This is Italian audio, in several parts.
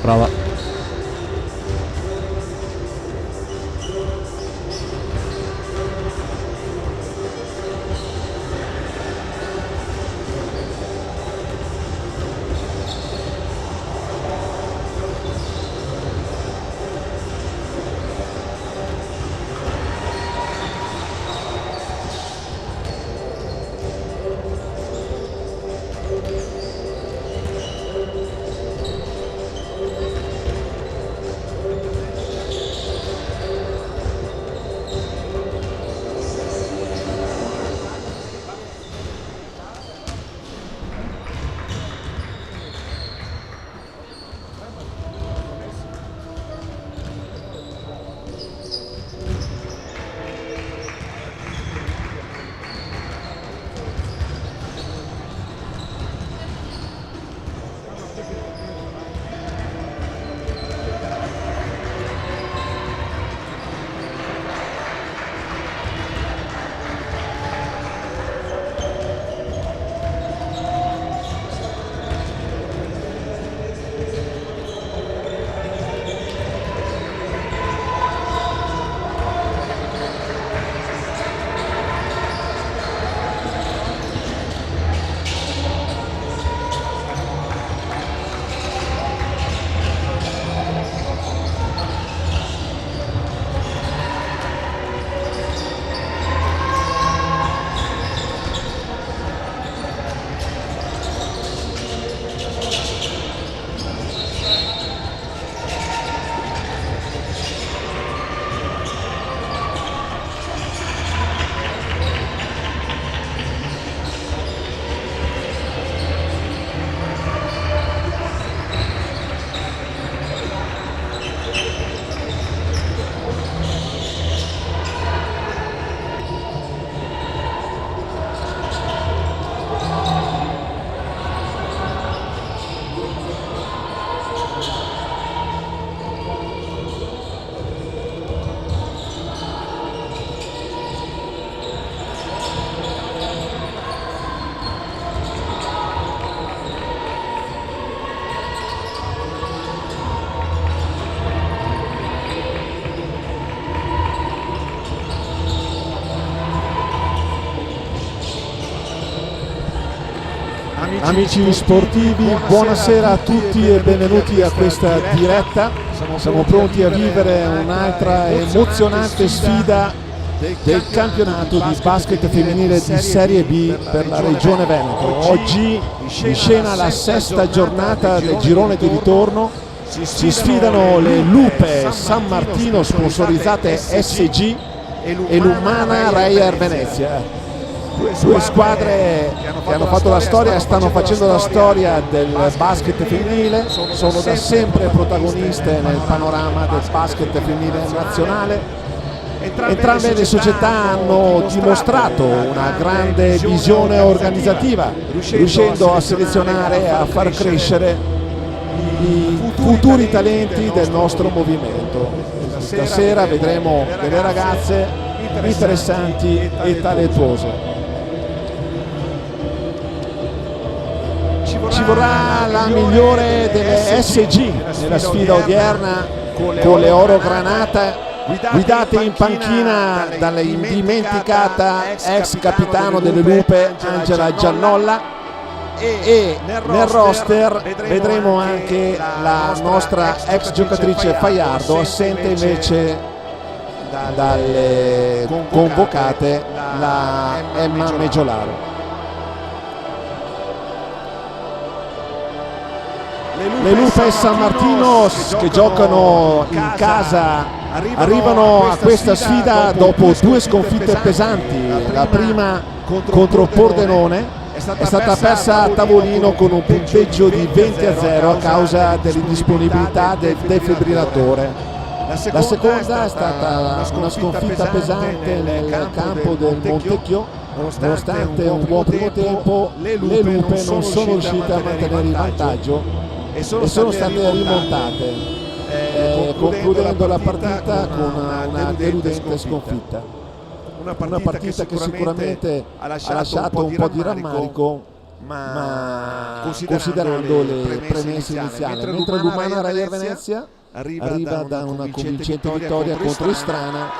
Brava. Amici sportivi, buonasera a tutti e benvenuti a questa diretta. Siamo pronti a vivere un'altra emozionante sfida del campionato di basket femminile di Serie B per la Regione Veneto. Oggi in scena la sesta giornata del girone di ritorno. Si sfidano le Lupe San Martino sponsorizzate SG e l'Umana Reyer Venezia. Due squadre che hanno fatto la storia e stanno facendo la storia del basket femminile, sono da sempre protagoniste nel panorama del basket femminile nazionale. Entrambe le società hanno dimostrato una grande visione organizzativa, riuscendo a selezionare e a far crescere i futuri talenti del nostro movimento. Stasera vedremo delle ragazze interessanti e talentuose. Ci vorrà la migliore delle SG nella sfida odierna, con le Oro Granata guidate in panchina dall'indimenticata ex capitano delle Lupe Angela Giannolla, e nel roster vedremo anche la nostra ex giocatrice Faiardo, assente invece dalle convocate la Emma Meggiolaro. Le Lupe San Martino, che giocano in casa, arrivano a questa sfida dopo due sconfitte pesanti. La prima contro Pordenone è stata persa a tavolino con un punteggio di 20-0 a causa dell'indisponibilità del defibrillatore. La seconda è stata una sconfitta pesante nel campo del Montecchio. Nonostante un buon primo tempo, le Lupe non sono riuscite a mantenere il vantaggio e sono state rimontate, concludendo la partita con una deludente sconfitta. Una partita che sicuramente ha lasciato un po' di rammarico ma considerando le premesse iniziali, mentre l'Umana Reyer Venezia arriva da una convincente vittoria contro Istrana.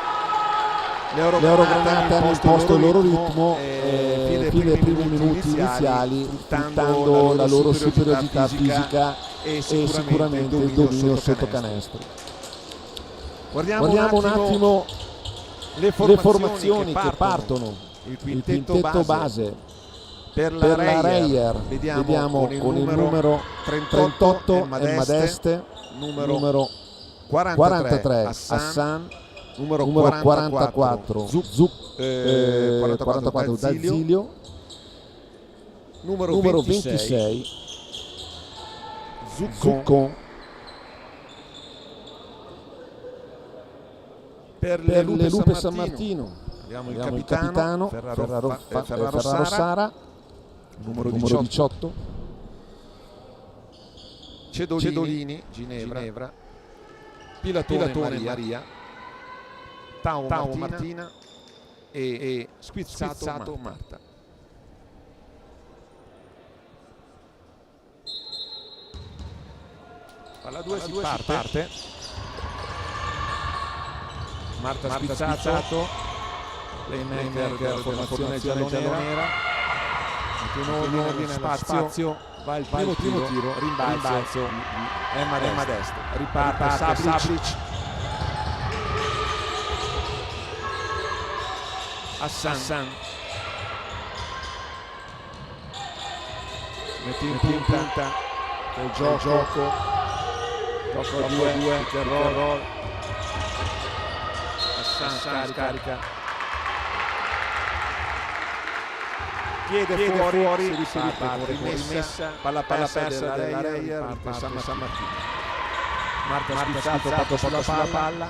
Le Eurogranate hanno imposto il loro ritmo fino ai primi minuti iniziali, sfruttando la loro superiorità fisica e sicuramente il dominio sotto canestro. Guardiamo un attimo le formazioni che partono. Il quintetto base per la Reyer, vediamo con il numero 38 El Madeste, numero 43 Hassan, numero 44 44 D'Azilio, numero 26 Zuccon. Per le Lupe San Martino abbiamo il capitano Ferraro Sara, numero 18 Cedolini Ginevra, Pilatone Maria, Tao Martina e Squizzato Marta. Alla 2 si parte. Marta Squizzato, playmaker, formazione giallonera, in ordine spazio, va il primo tiro, rimbalzo, Emma destra, riparte Sablic, Hassan, mette in punta il gioco 2, roll. Hassan carica, piede fuori, si riparte, rimessa, palla persa della Reyer, San Martino. Marta Squizzato sulla palla,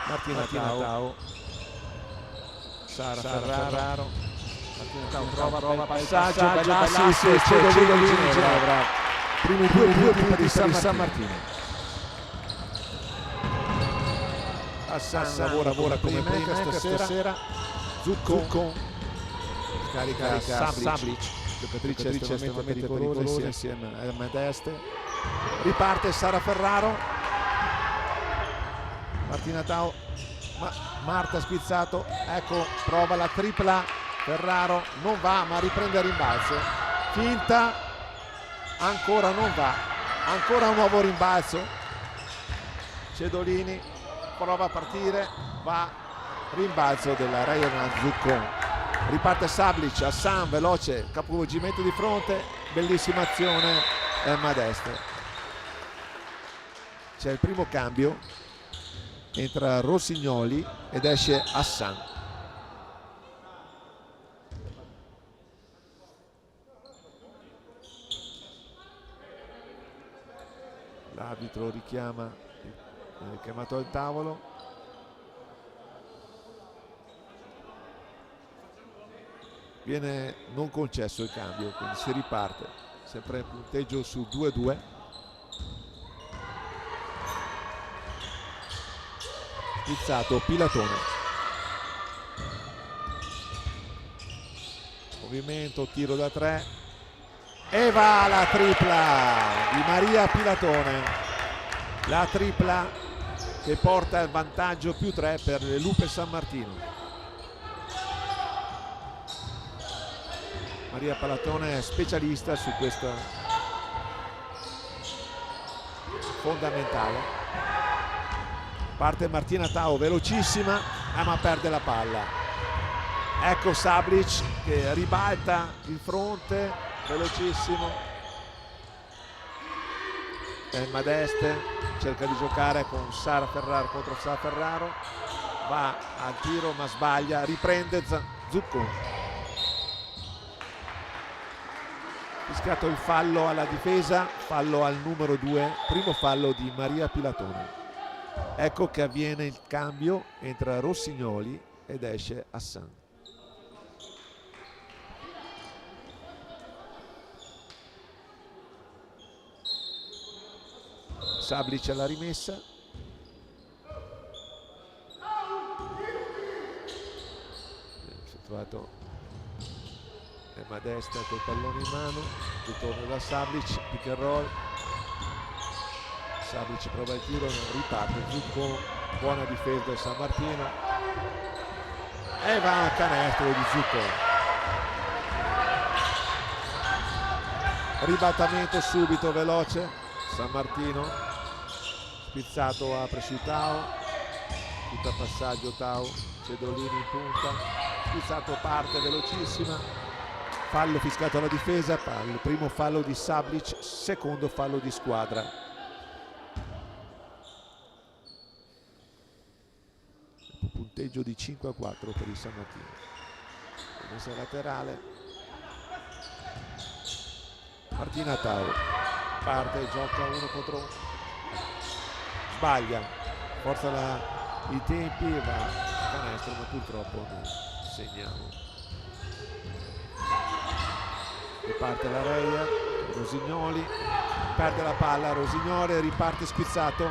Martina Tao, Sara Ferraro, Martina Tao trova il passaggio, bellissimo, Cedolini Ginevra, primi due punti di San Martino. Hassan lavora come playmaker stasera. Zuccon scarica Sablic, giocatrice estremamente pericolosa insieme a Modeste. Riparte Sara Ferraro, Martina Tao, Marta Squizzato, ecco, prova la tripla, Ferraro non va ma riprende il rimbalzo, finta, ancora non va, ancora un nuovo rimbalzo, Cedolini prova a partire, va, rimbalzo della Reyer Zuccon, riparte Sablic, Hassan veloce, capovolgimento di fronte, bellissima azione, Modeste. C'è il primo cambio, entra Rossignoli ed esce Hassan. L'arbitro richiama, chiamato al tavolo. Viene non concesso il cambio, quindi si riparte, sempre il punteggio su 2-2. Pizzato, Pilatone, movimento, tiro da 3 e va la tripla di Maria Pilatone, la tripla che porta il vantaggio più 3 per le Lupe San Martino. Maria Pilatone è specialista su questo, fondamentale. Parte Martina Tao velocissima, ma perde la palla. Ecco Sablic che ribalta il fronte, velocissimo. Modeste cerca di giocare con Sara Ferraro contro Sara Ferraro, va al tiro ma sbaglia, riprende Zuccon. Fischiato il fallo alla difesa, fallo al numero 2, primo fallo di Maria Pilatone. Ecco che avviene il cambio, entra Rossignoli ed esce Hassan. Sablic alla rimessa, trovato Madesta col pallone in mano, ritorno da Sablic, pick and roll, Sablic prova il tiro, non riparte, Zuccon, buona difesa del San Martino e va a canestro di Zuccon. Ribattamento subito veloce, San Martino, spizzato, apre su Tau, tutta passaggio Tau, Cedolini in punta, spizzato, parte velocissima, fallo fiscato alla difesa, il primo fallo di Sablic, secondo fallo di squadra. Punteggio di 5-4 per il San Martino. Messa laterale, Martina Tau parte, gioca 1 contro 1, sbaglia, forza i tempi, va a canestro ma purtroppo non segniamo. Riparte la Reia, Rosignoli perde la palla, Rosignoli riparte spizzato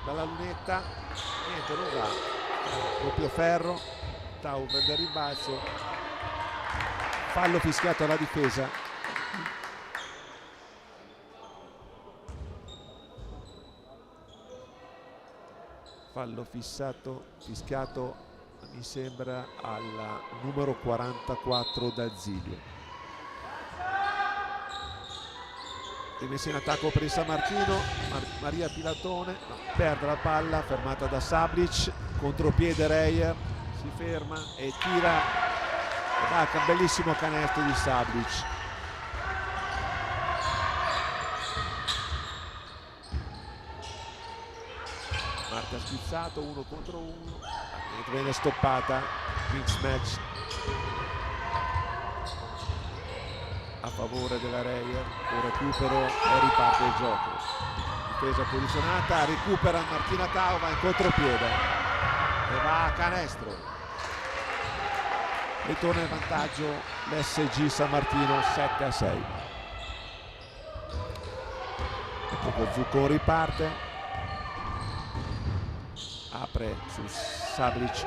dalla lunetta, niente, non va, doppio ferro, Tau prende il rimbalzo, fallo fischiato alla difesa. Fallo fischiato mi sembra alla numero 44 da Zilio. Rimessa in attacco per il San Martino, Maria Pilatone, no, perde la palla, fermata da Sablic, contropiede Reyer, si ferma e tira, un bellissimo canestro di Sablic. Marta spizzato, 1 contro 1, viene stoppata, mix match a favore della Reyer, recupero e riparte il gioco. Difesa posizionata, recupera Martina Tau, va in contropiede e va a canestro. Ritorna in vantaggio l'SG San Martino 7-6. Ecco che Zuccon riparte, apre su Sablic,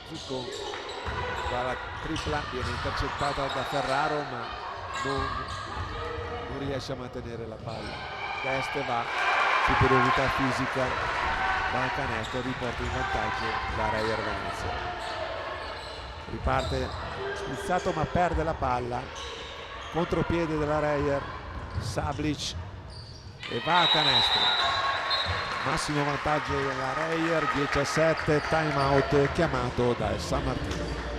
Zuccon dalla tripla, viene intercettata da Ferraro ma non riesce a mantenere la palla, Deste va, superiorità fisica, va a canestro, riporta in vantaggio la Reyer Venezia. Riparte spizzato ma perde la palla, contropiede della Reyer, Sablic e va a canestro, massimo vantaggio della Reyer, 10-7, time out chiamato dal San Martino.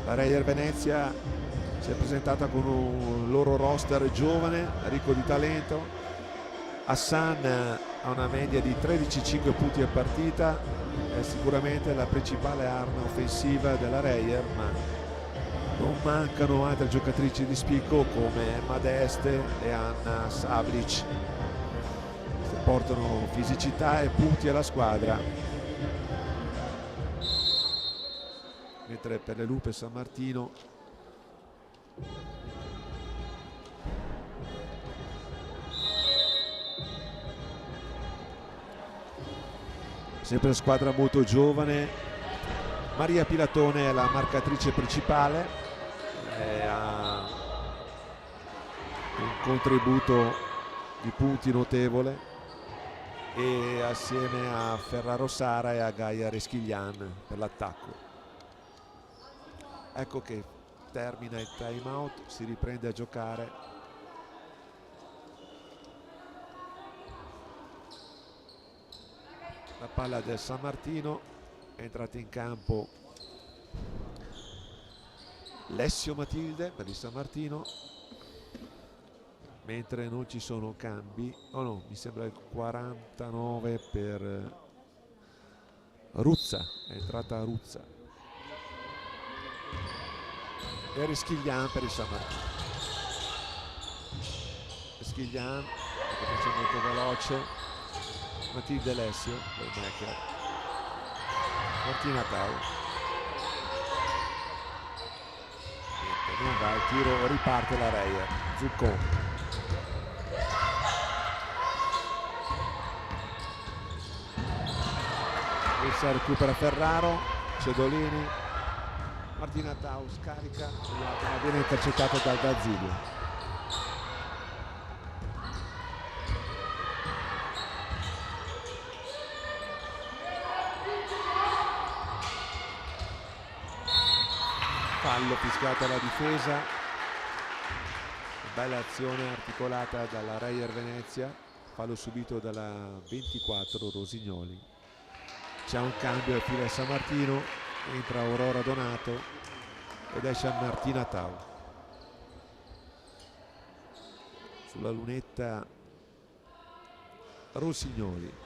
La Reyer Venezia si è presentata con un loro roster giovane, ricco di talento. Hassan ha una media di 13,5 punti a partita, è sicuramente la principale arma offensiva della Reyer, ma non mancano altre giocatrici di spicco come Madeste e Anna Sablic, che portano fisicità e punti alla squadra. Mentre per le Lupe San Martino sempre squadra molto giovane, Maria Pilatone è la marcatrice principale, ha un contributo di punti notevole e assieme a Ferraro Sara e a Gaia Reschiglian per l'attacco. Ecco che termina il time out, si riprende a giocare. La palla del San Martino, è entrata in campo Lessio Matilde per il San Martino, mentre non ci sono cambi. Oh no, mi sembra il 49 per Ruzza, è entrata Ruzza. E Reschiglian per il San Martino. Reschiglian, che è molto veloce, Matilde Alessio, playmaker, Martina Tau. Niente, non va, il tiro, riparte la Reyer, Zuccon. Essa recupera Ferraro, Cedolini, Martina Tau scarica, ma viene intercettata da Zilio. Fallo fischiato alla difesa, bella azione articolata dalla Reyer Venezia, fallo subito dalla 24 Rosignoli. C'è un cambio e fila San Martino, entra Aurora Donato ed esce Martina Tau. Sulla lunetta Rosignoli.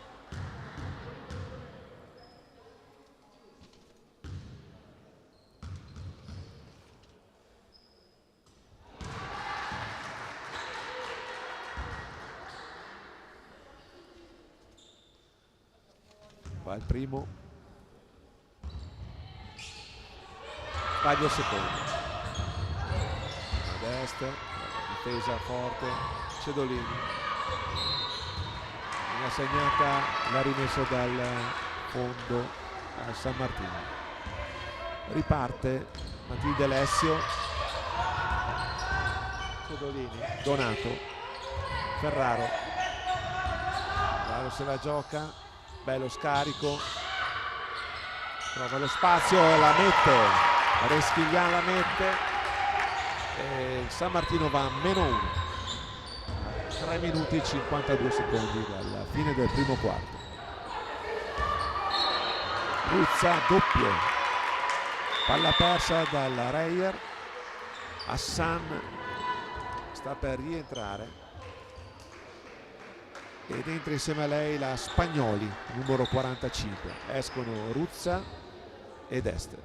Va il primo, sbaglia il secondo, a destra, difesa forte, Cedolini, una segnata la rimessa dal fondo a San Martino. Riparte Matilde Alessio, Cedolini, Donato, Ferraro se la gioca. Bello scarico, trova lo spazio e la mette, Reschiglian la mette e San Martino va a -1, 3 minuti e 52 secondi dalla fine del primo quarto. Ruzza doppio, palla persa dalla Reyer, Hassan sta per rientrare ed entra insieme a lei la Spagnoli, numero 45. Escono Ruzza ed Ester.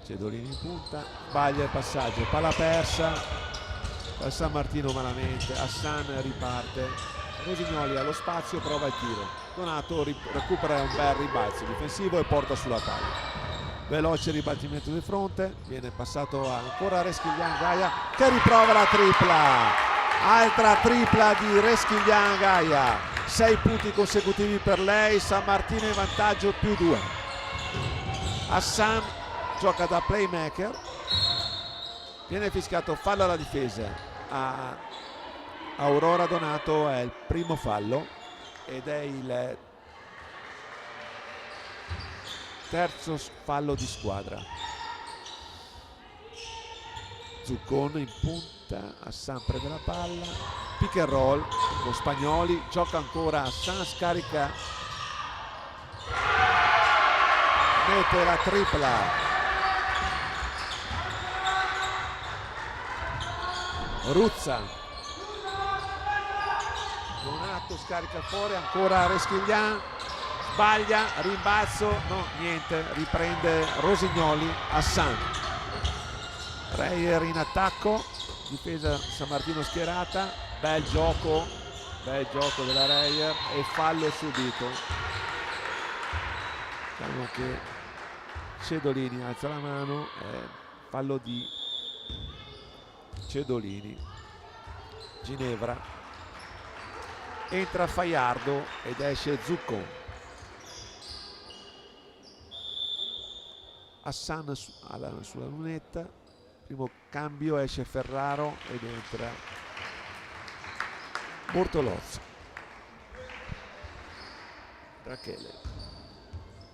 Cedolini in punta, sbaglia il passaggio, palla persa dal San Martino malamente, Hassan riparte, Rosignoli allo spazio, prova il tiro, Donato recupera un bel ribalzo difensivo e porta sulla taglia. Veloce ribattimento di fronte, viene passato ancora Reschiglian Gaia che riprova la tripla, altra tripla di Reschiglian Gaia, 6 punti consecutivi per lei, San Martino in vantaggio +2. Hassan gioca da playmaker, viene fischiato fallo alla difesa a Aurora Donato, è il primo fallo ed è il terzo fallo di squadra. Zuccon in punta, Hassan prende la palla, pick and roll con Spagnoli, gioca ancora Hassan, scarica, mette la tripla. Ruzza, Donato scarica fuori, ancora Reschiglian, sbaglia, rimbalzo, no, niente, riprende Rosignoli, Hassan. Reyer in attacco, difesa San Martino schierata, bel gioco della Reyer e fallo subito. Diciamo che Cedolini alza la mano, fallo di Cedolini. Ginevra, entra Faiardo ed esce Zuccon. Hassan sulla lunetta, primo cambio, esce Ferraro ed entra Bortolozzi. Rachele,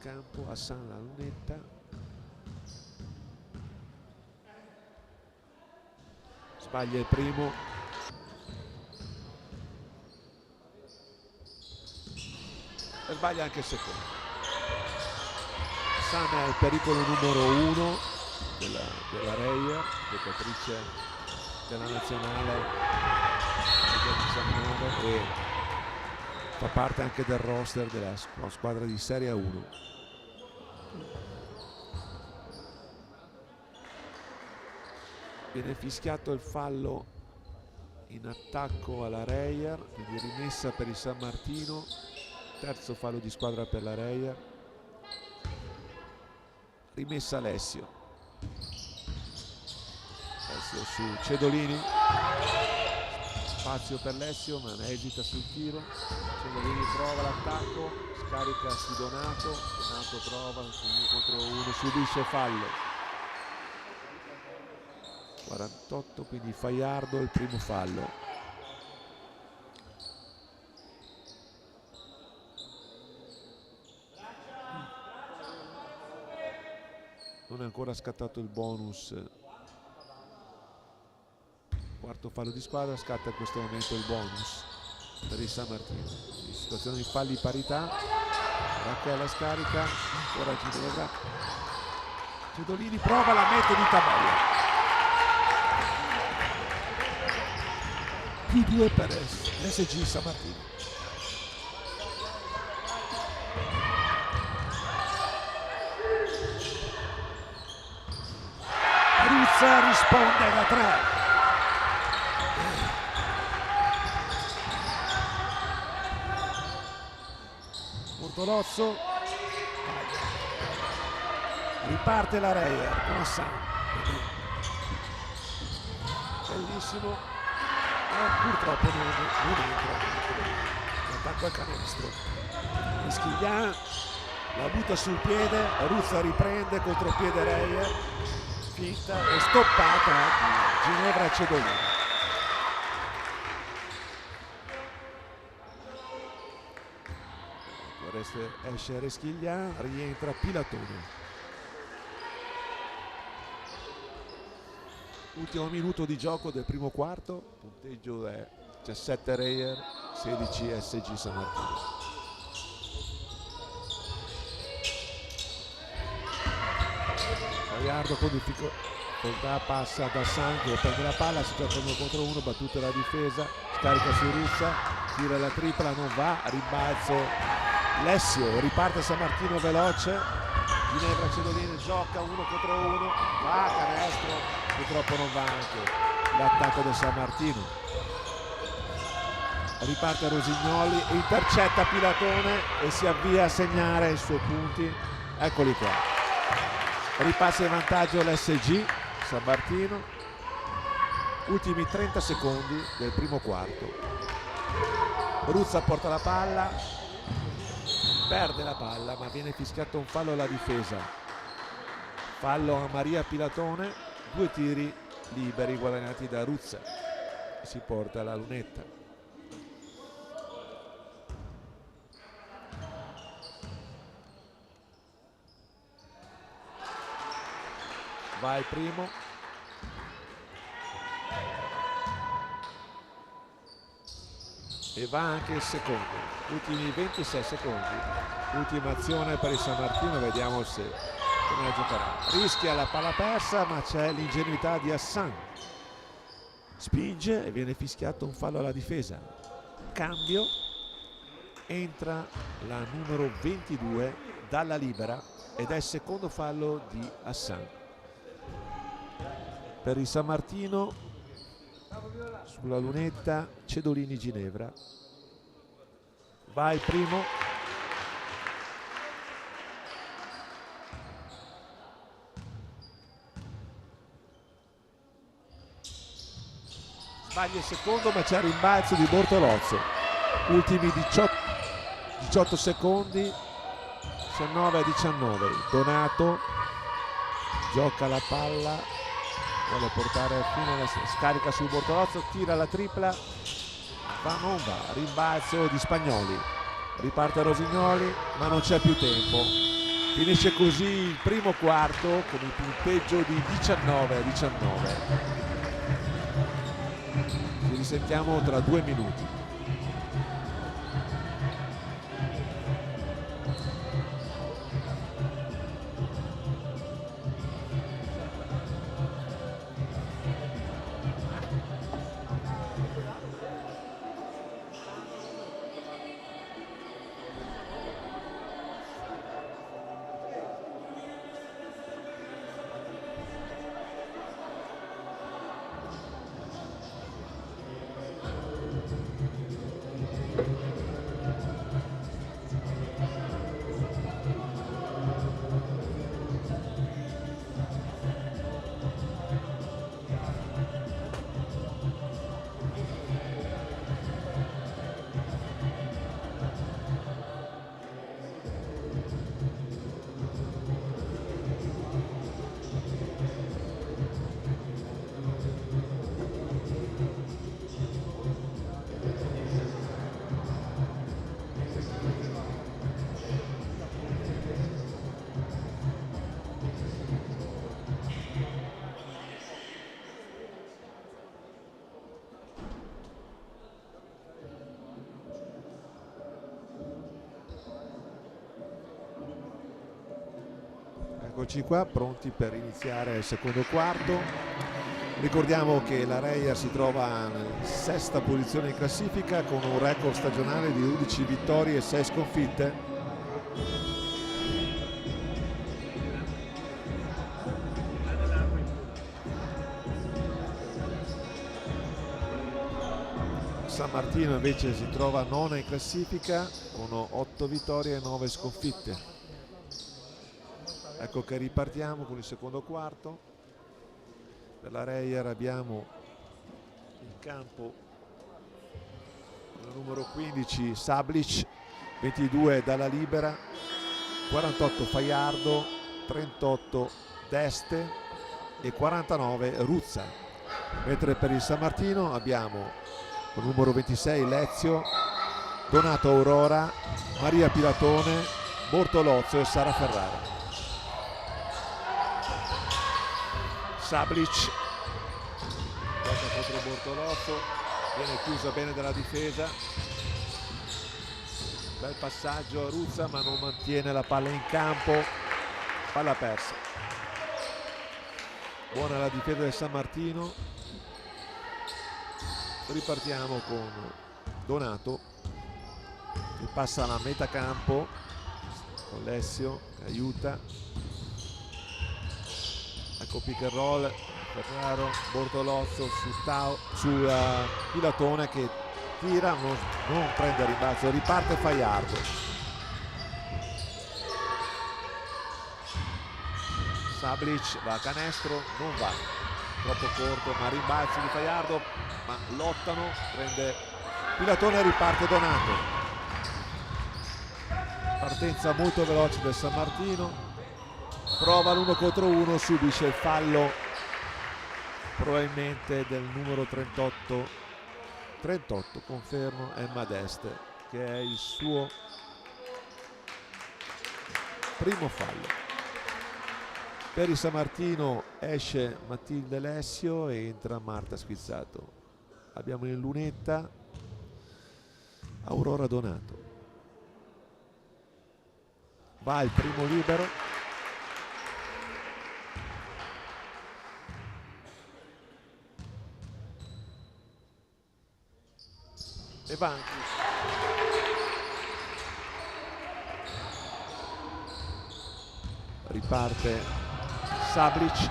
campo, Hassan la lunetta, sbaglia il primo, e sbaglia anche il secondo. Hassan è il pericolo numero 1 della Reyer, giocatrice della nazionale del 19 e fa parte anche del roster della squadra di Serie 1. Viene fischiato il fallo in attacco alla Reyer, quindi rimessa per il San Martino, terzo fallo di squadra per la Reyer. Rimessa Alessio su Cedolini, spazio per Alessio ma esita sul tiro. Cedolini prova l'attacco, scarica su Donato, Donato prova uno contro uno, subisce fallo. 48, quindi Faiardo il primo fallo. Non è ancora scattato il bonus. Quarto fallo di squadra, scatta in questo momento il bonus per il San Martino. In situazione di falli parità, Rachella scarica, ora Ginevra. Cedolini prova, la mette di tabella. Più 2 per l'SG San Martino. Ruzza risponde da 3. Bortolozzo, riparte la Reyer con Hassan. Bellissimo. Purtroppo non entra l'attacco al canestro. Schiglian la butta sul piede, Ruzza riprende, contropiede Reyer, finta e stoppata di Ginevra Cedolini. Esce Reschiglian, rientra Pilatone. Ultimo minuto di gioco del primo quarto, il punteggio è 17 Reyer, 16 SG San Martino. Gallardo con difficoltà passa da Sancho, prende la palla, si gioca 1 contro 1, battuta la difesa, scarica su Ruzza, tira la tripla, non va, rimbalzo Alessio, riparte San Martino veloce. Ginevra Cedolini gioca 1 contro 1, va canestro, purtroppo non va anche l'attacco del San Martino. Riparte Rosignoli, intercetta Pilatone e si avvia a segnare i suoi punti. Eccoli qua. Ripassa in vantaggio l'SG San Martino. Ultimi 30 secondi del primo quarto. Ruzza porta la palla. Perde la palla ma viene fischiato un fallo alla difesa, fallo a Maria Pilatone, 2 tiri liberi guadagnati da Ruzza, si porta la lunetta. Va il primo, e va anche il secondo. Ultimi 26 secondi, ultima azione per il San Martino, vediamo se come la giocherà. Rischia la palla persa ma c'è l'ingenuità di Hassan, spinge e viene fischiato un fallo alla difesa. Cambio, entra la numero 22 dalla libera ed è il secondo fallo di Hassan. Per il San Martino sulla lunetta Cedolini Ginevra. Va il primo, sbaglia il secondo ma c'è il rimbalzo di Bortolozzo. Ultimi 18 secondi, 19 a 19. Donato gioca la palla, vuole portare fino alla scarica su Bortolozzo, tira la tripla, ma non va, rimbalzo di Spagnoli, riparte Rosignoli ma non c'è più tempo. Finisce così il primo quarto con il punteggio di 19 a 19. Ci risentiamo tra 2 minuti. Eccoci qua, pronti per iniziare il secondo quarto. Ricordiamo che la Reyer si trova in sesta posizione in classifica con un record stagionale di 11 vittorie e 6 sconfitte. San Martino invece si trova nona in classifica con 8 vittorie e 9 sconfitte. Ecco che ripartiamo con il secondo quarto. Per la Reyer abbiamo in campo il numero 15 Sablic, 22 Dalla Libera, 48 Faiardo, 38 Deste e 49 Ruzza. Mentre per il San Martino abbiamo il numero 26 Lezio, Donato Aurora, Maria Pilatone, Bortolozzo e Sara Ferrara. Sablic gioca contro Bortolozzo, viene chiusa bene dalla difesa, bel passaggio a Ruzza ma non mantiene la palla in campo, palla persa. Buona la difesa del San Martino. Ripartiamo con Donato che passa alla metà campo con Lessio che aiuta. Ecco pick and roll, Ferraro, Bortolozzo su Pilatone che tira, non prende rimbalzo, riparte Faiardo. Sablic va a canestro, non va, troppo corto, ma rimbalzi di Faiardo, ma lottano, prende Pilatone e riparte Donato. Partenza molto veloce del San Martino. Prova l'1 contro 1, subisce il fallo probabilmente del numero 38, confermo, Emma Deste, che è il suo primo fallo. Per il San Martino esce Matilde Lessio e entra Marta Schizzato. Abbiamo in lunetta Aurora Donato. Va il primo libero. E Banchi riparte Sablic,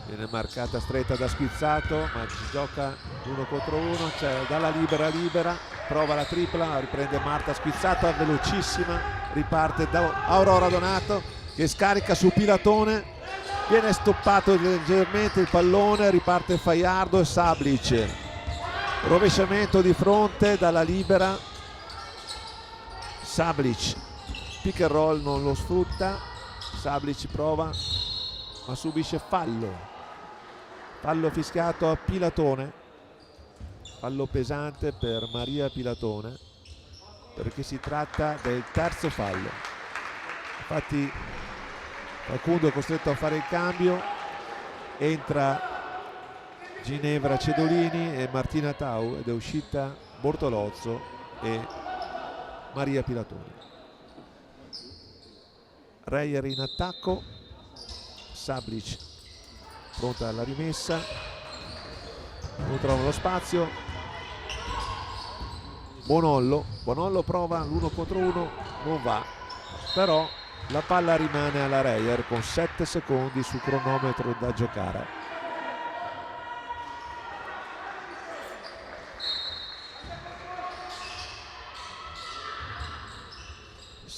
viene marcata stretta da Schizzato ma si gioca 1 contro 1, c'è Dalla Libera, prova la tripla, riprende Marta Schizzato, è velocissima, riparte da Aurora Donato che scarica su Pilatone, viene stoppato leggermente il pallone, riparte Faiardo e Sablic. Rovesciamento di fronte Dalla Libera, Sablic pick and roll non lo sfrutta, Sablic prova ma subisce fallo fischiato a Pilatone, fallo pesante per Maria Pilatone perché si tratta del terzo fallo. Infatti qualcuno è costretto a fare il cambio, entra Ginevra Cedolini e Martina Tau ed è uscita Bortolozzo e Maria Pilatone. Reyer in attacco, Sablic pronta alla rimessa, non trova lo spazio, Bonollo prova l'1 contro 1, non va, però la palla rimane alla Reyer con 7 secondi su cronometro da giocare.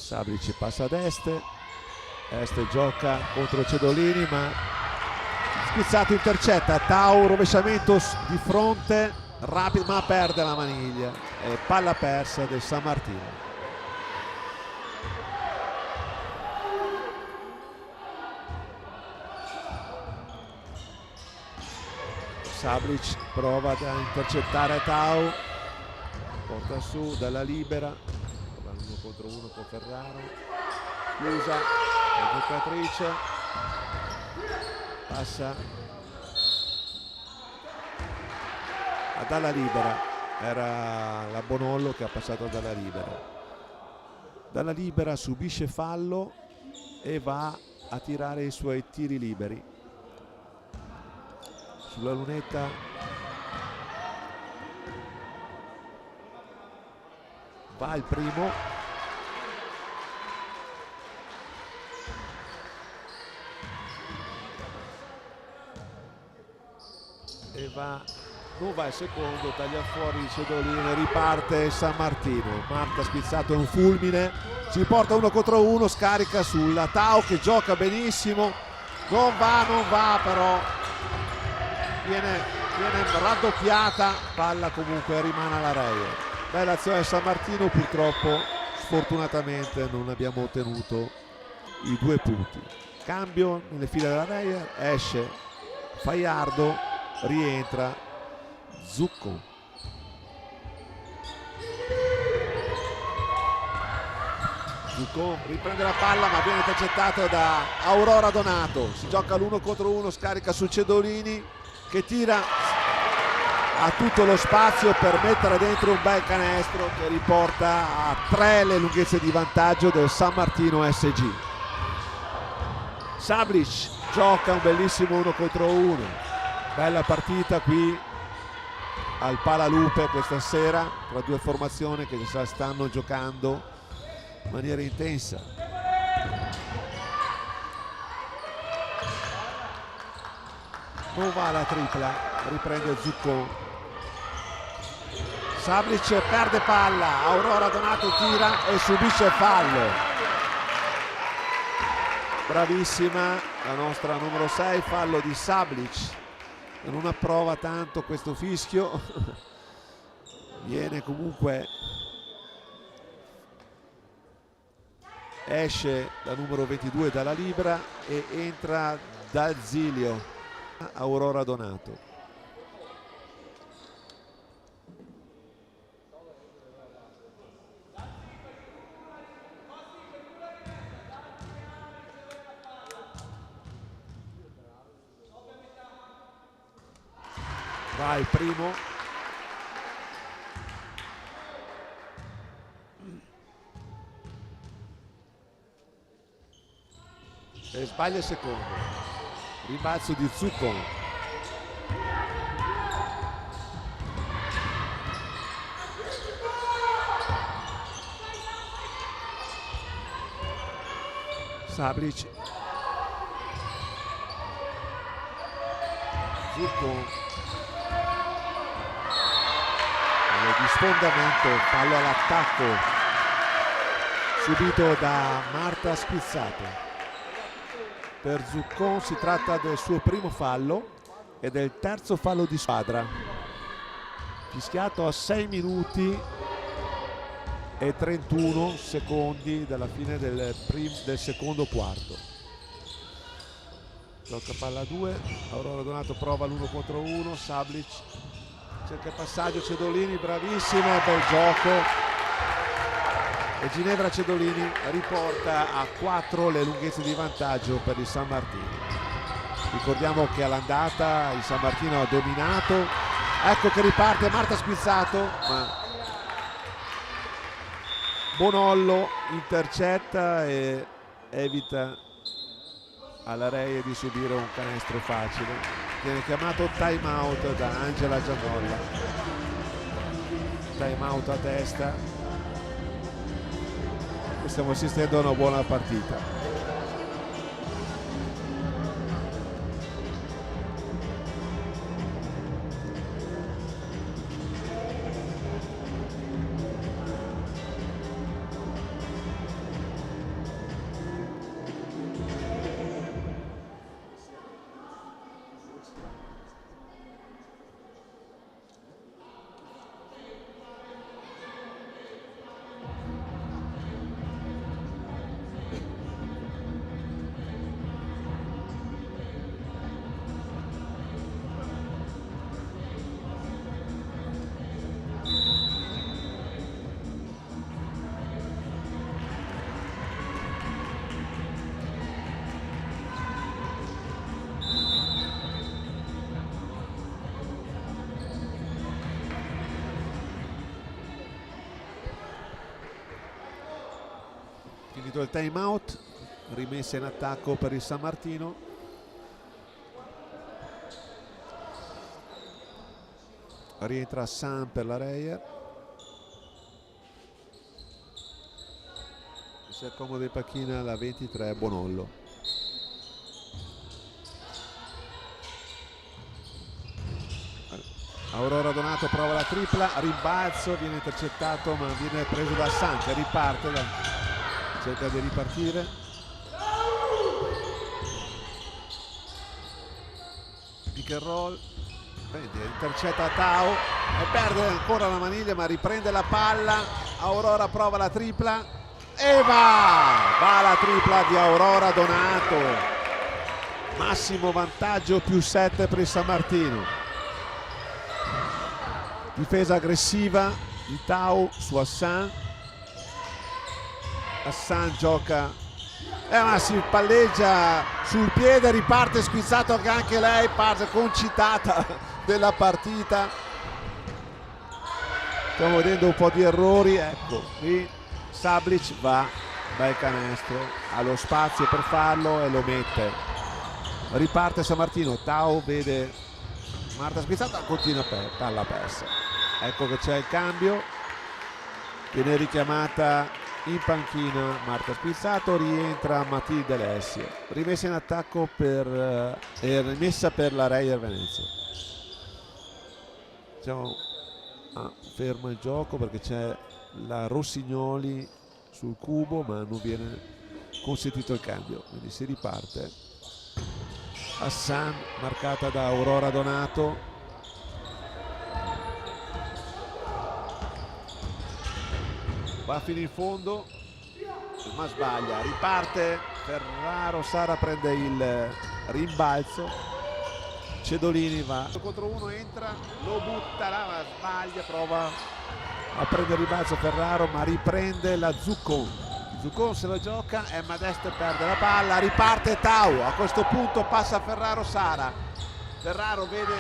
Sablic passa ad Este gioca contro Cedolini ma Schizzato intercetta, Tau rovesciamento di fronte rapido ma perde la maniglia e palla persa del San Martino. Sablic prova ad intercettare Tau, porta su Dalla Libera, 1 contro 1 con Ferraro, chiusa la giocatrice, passa a Dalla Libera, era la Bonollo che ha passato a Dalla Libera. Dalla Libera subisce fallo e va a tirare i suoi tiri liberi. Sulla lunetta va il primo, e non va il secondo, taglia fuori Cedolini, riparte San Martino. Marta spizzato in un fulmine, si porta 1 contro 1, scarica sulla Tau che gioca benissimo, non va però viene raddoppiata, palla comunque rimane alla Reyer. Bella azione San Martino, purtroppo sfortunatamente non abbiamo ottenuto i 2 punti. Cambio nelle file della Reyer, esce Faiardo, rientra Zuccon. Zuccon riprende la palla ma viene intercettato da Aurora Donato. Si gioca l'1 contro 1, scarica su Cedolini che tira a tutto lo spazio per mettere dentro un bel canestro che riporta a 3 le lunghezze di vantaggio del San Martino SG. Sablic gioca un bellissimo 1 contro 1. Bella partita qui al Palalupe questa sera tra 2 formazioni che stanno giocando in maniera intensa. Non va la tripla, riprende Zuccon. Sablic perde palla, Aurora Donato tira e subisce fallo. Bravissima la nostra numero 6, fallo di Sablic. Non approva tanto questo fischio. Viene comunque, esce la numero 22 dalla libera e entra dal Zilio Aurora Donato. Va il primo, e sbaglia il secondo. Rimbalzo di Zuccon. Sablic, Zuccon, di sfondamento, fallo all'attacco subito da Marta Spizzato. Per Zuccon si tratta del suo primo fallo e del terzo fallo di squadra, fischiato a 6 minuti e 31 secondi dalla fine del secondo quarto. Gioca palla 2, Aurora Donato prova l'1 contro 1, Sablic cerca il passaggio, Cedolini bravissima, bel gioco, e Ginevra Cedolini riporta a 4 le lunghezze di vantaggio per il San Martino. Ricordiamo che all'andata il San Martino ha dominato. Ecco che riparte Marta Spizzato, ma Bonollo intercetta e evita alla Reyer di subire un canestro facile. Viene chiamato time out da Angela Gianolla. Time out a testa. Stiamo assistendo a una buona partita. Finito il time out, rimessa in attacco per il San Martino. Rientra Hassan per la Reyer, si accomoda in panchina la 23 Bonollo. Aurora Donato prova la tripla, rimbalzo, viene intercettato ma viene preso da Hassan che riparte, cerca di ripartire. Pick and roll, intercetta Tau e perde ancora la maniglia ma riprende la palla. Aurora prova la tripla e va la tripla di Aurora Donato, massimo vantaggio +7 per il San Martino. Difesa aggressiva di Tau su Hassan. Hassan gioca ma si palleggia sul piede, riparte squizzato che anche lei, parte concitata della partita. Stiamo vedendo un po' di errori, ecco qui Sablic va il canestro, ha lo spazio per farlo e lo mette. Riparte San Martino, Tau vede Marta squizzata, continua palla persa. Ecco che c'è il cambio, viene richiamata in panchina Marta Spizzato, rientra Matilde Alessio, rimessa in attacco rimessa per la Reyer Venezia. Diciamo, ferma il gioco perché c'è la Rossignoli sul cubo ma non viene consentito il cambio, quindi si riparte. Hassan marcata da Aurora Donato, va fino in fondo ma sbaglia, riparte Ferraro, Sara prende il rimbalzo, Cedolini va contro uno, entra, lo butta là ma sbaglia, prova a prendere il rimbalzo Ferraro ma riprende la Zuccon se la gioca e Modeste perde la palla, riparte Tau, a questo punto passa Ferraro Sara, Ferraro vede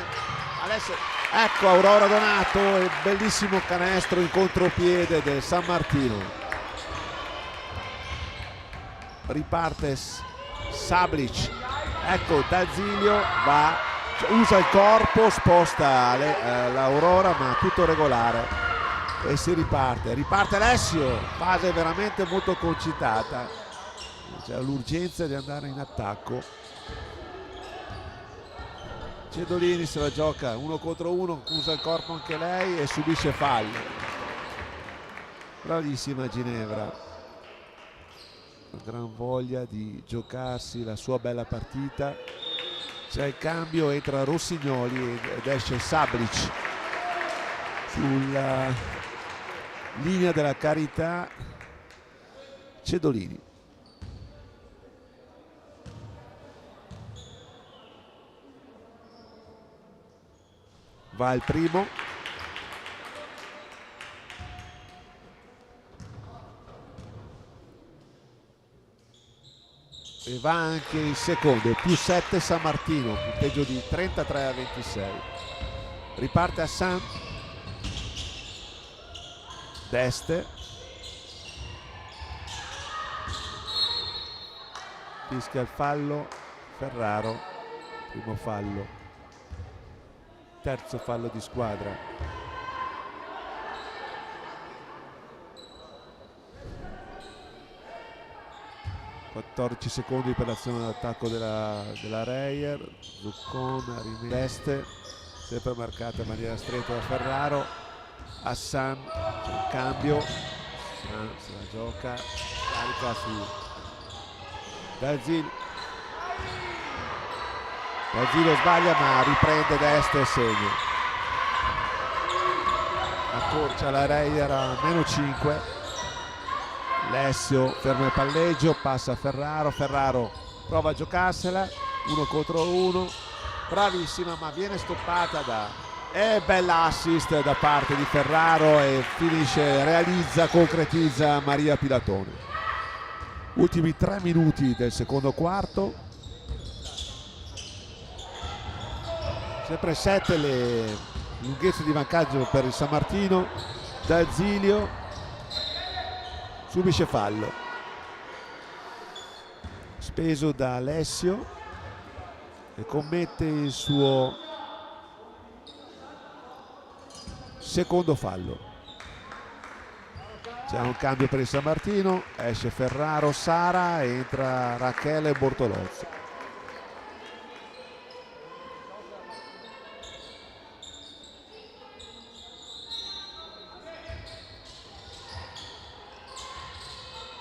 Alessio, ecco Aurora Donato e bellissimo canestro in contropiede del San Martino. Riparte Sablic, ecco D'Azilio va, usa il corpo, sposta l'Aurora ma tutto regolare e si riparte Alessio, fase veramente molto concitata, c'è l'urgenza di andare in attacco. Cedolini se la gioca 1 contro 1, usa il corpo anche lei e subisce fallo. Bravissima Ginevra, gran voglia di giocarsi la sua bella partita. C'è il cambio, entra Rossignoli ed esce Sablic sulla linea della carità. Cedolini va il primo e va anche il secondo, +7 San Martino, punteggio di 33-26. Riparte Hassan, Deste, fischia il fallo Ferraro, primo fallo, terzo fallo di squadra. (14 secondi per l'azione d'attacco della Reyer. Zuccon rimeste, sempre marcata in maniera stretta da Ferraro. Hassan, c'è un cambio, se la gioca, carica su D'Azilio. D'Azilio sbaglia ma riprende Deste e segna. Accorcia la Reyer a -5. Alessio ferma il palleggio, passa a Ferraro, Ferraro prova a giocarsela 1 contro 1, bravissima ma viene stoppata bella assist da parte di Ferraro e concretizza Maria Pilatone. Ultimi 3 minuti del secondo quarto, sempre 7 le lunghezze di vantaggio per il San Martino. D'Azilio subisce fallo. speso da Alessio, e commette il suo secondo fallo. C'è un cambio per il San Martino, esce Ferraro Sara, entra Rachele Bortolozzi.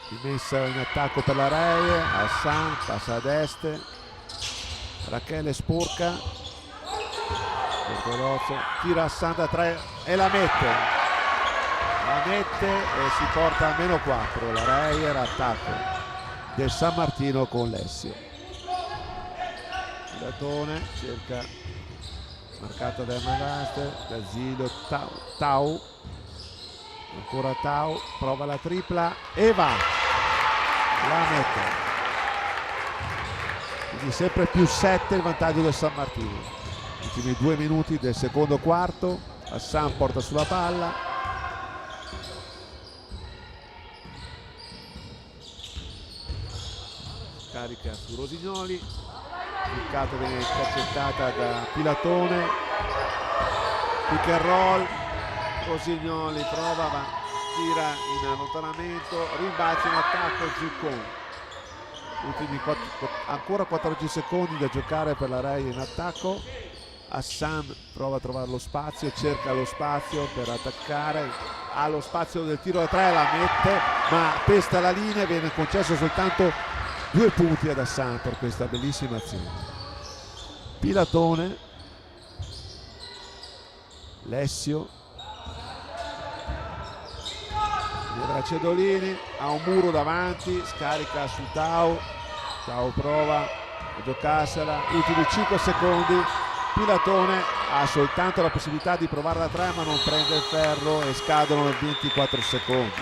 Rimessa in attacco per la Reie, Hassan passa ad est, Rachele sporca, Bortolozzi tira Hassan da 3 e la mette e si porta a -4. La Reie, attacco del San Martino con Lessio. Pilatone cerca, marcata da Magaste, da Zilio, Tau, ancora Tau, prova la tripla e va, la mette. Quindi sempre più 7 il vantaggio del San Martino. Ultimi 2 minuti del secondo quarto, Hassan porta sulla palla, carica su Rosignoli, Piccato viene intercettata da Pilatone, pick and roll, Rosignoli prova ma tira in allontanamento, rimbalza in attacco Zuccon. Ultimi ancora 14 secondi da giocare per la Reie in attacco. Hassan prova a trovare lo spazio, cerca lo spazio per attaccare, ha lo spazio del tiro da 3, la mette ma pesta la linea, viene concesso soltanto 2 punti ad Hassan per questa bellissima azione. Pilatone, Lessio, Cedolini, ha un muro davanti, scarica su Tau, Tau prova a giocarsela, ultimi 5 secondi, Pilatone ha soltanto la possibilità di provare da 3 ma non prende il ferro e scadono 24 secondi.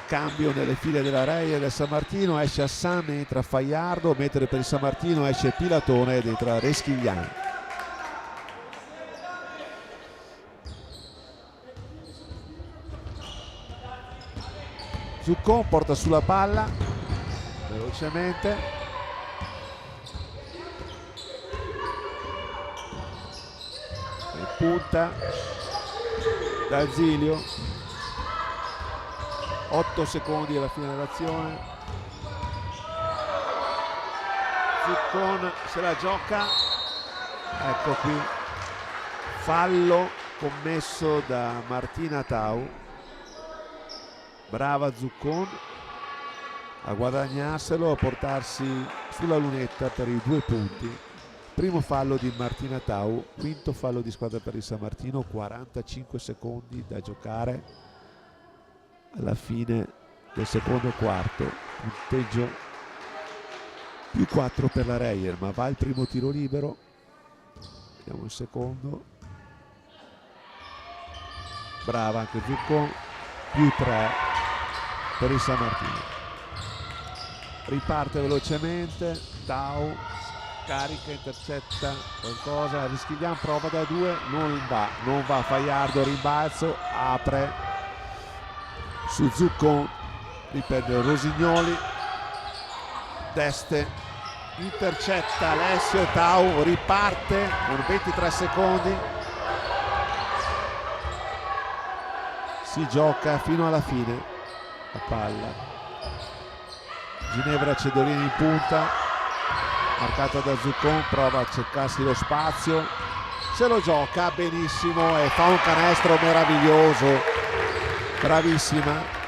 Cambio nelle file della Reie e del San Martino, esce Hassan, entra Faiardo, mentre per il San Martino esce Pilatone ed entra Reschigliani. Zuccon porta sulla palla velocemente, e punta da Zilio, 8 secondi alla fine dell'azione. Zuccon se la gioca, ecco qui fallo commesso da Martina Tau. Brava Zuccon a guadagnarselo, a portarsi sulla lunetta per i 2 punti. Primo fallo di Martina Tau, quinto fallo di squadra per il San Martino, 45 secondi da giocare alla fine del secondo quarto, punteggio +4 per la Reyer, ma va il primo tiro libero, vediamo il secondo, brava anche Zuccon, +3 per il San Martino. Riparte velocemente Tau, carica, intercetta qualcosa, Reschiglian prova da 2, non va Faiardo, rimbalzo, apre su Zuccon, riprende Rosignoli, Deste intercetta Alessio e Tau riparte con 23 secondi, si gioca fino alla fine la palla. Ginevra Cedolini in punta, marcata da Zuccon, prova a cercarsi lo spazio, se lo gioca benissimo e fa un canestro meraviglioso, bravissima,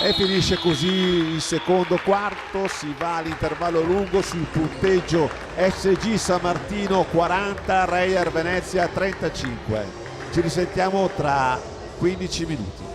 e finisce così il secondo quarto. Si va all'intervallo lungo sul punteggio SG San Martino 40, Reyer Venezia 35. Ci risentiamo tra 15 minuti.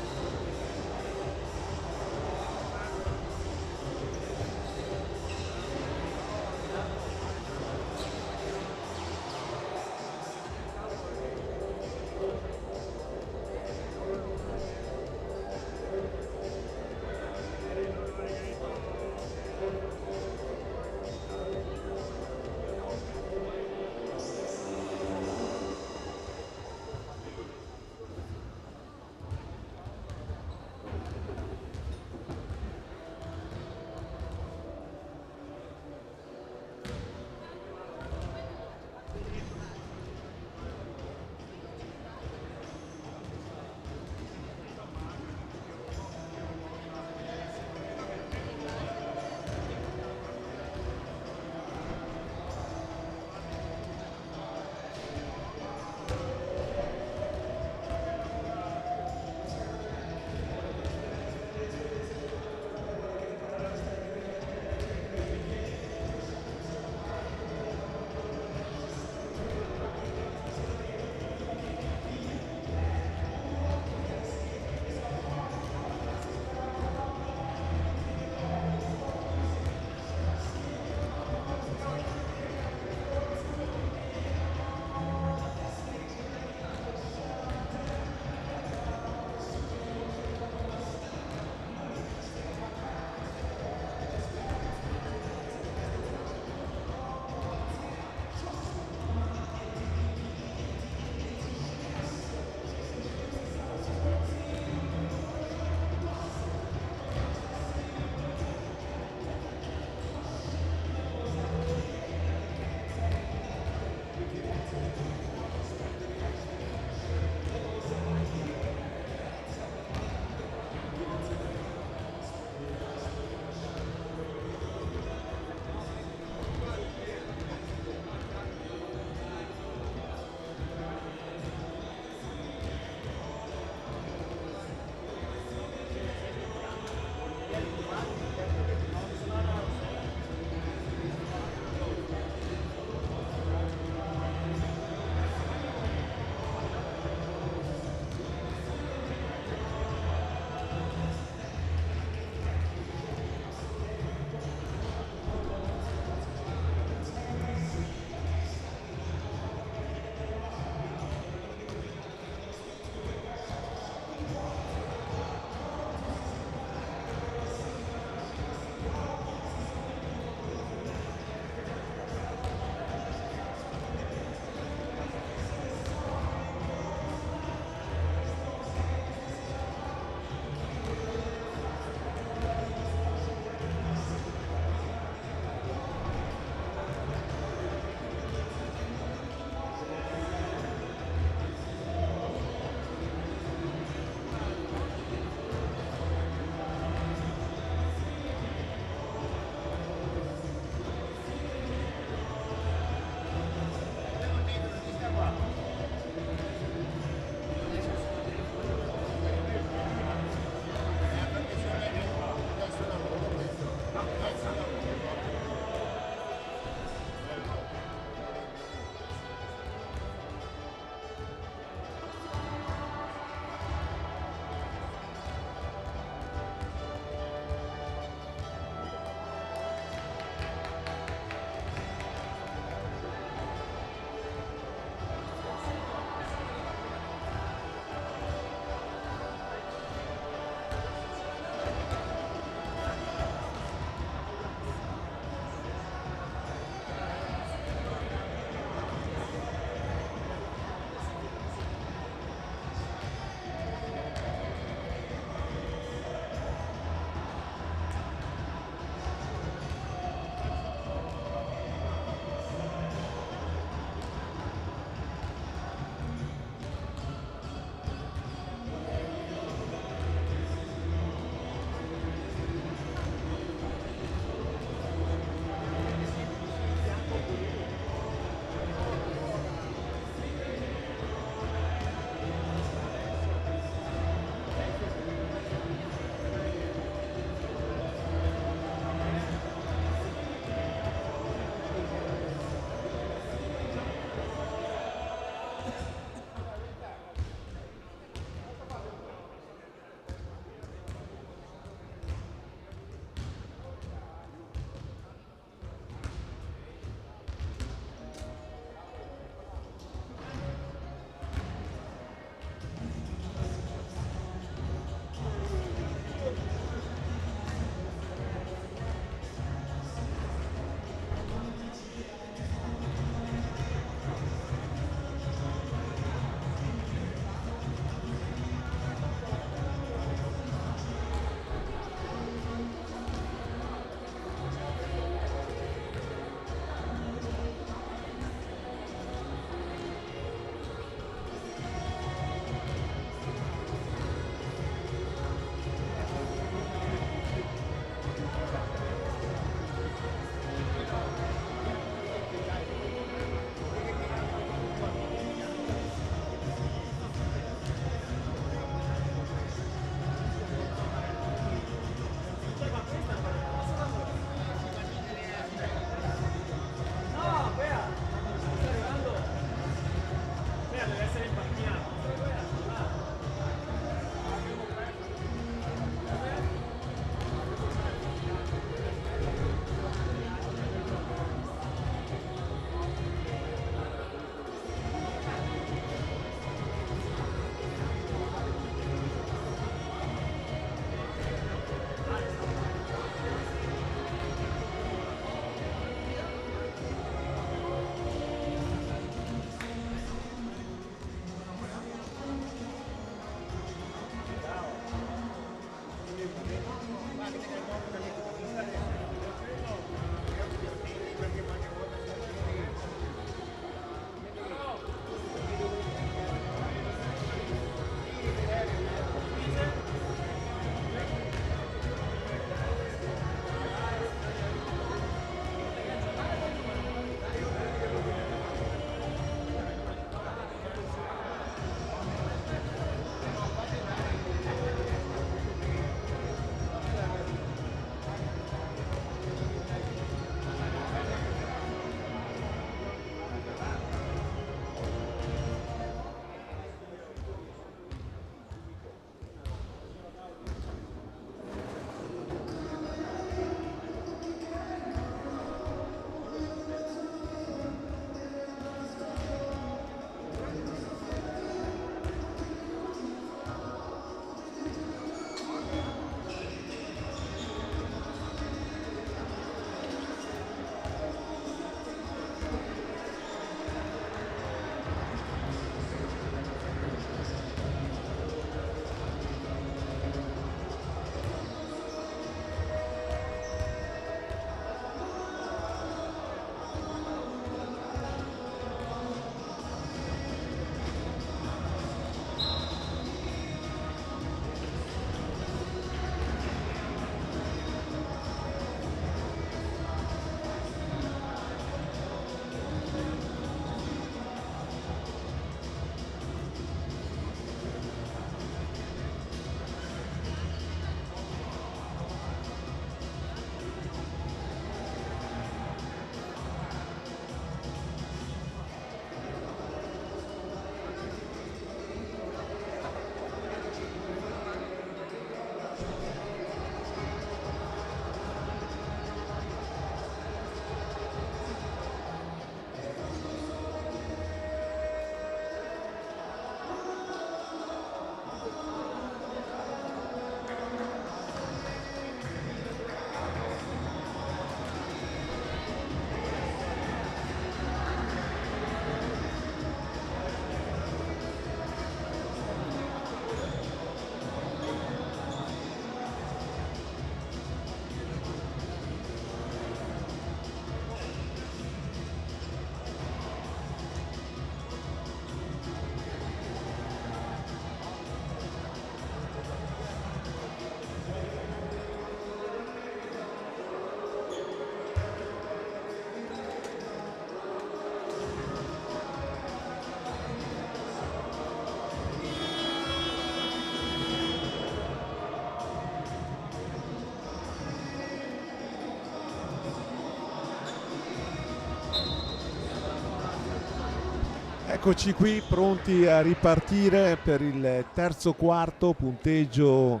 Eccoci qui pronti a ripartire per il terzo quarto, punteggio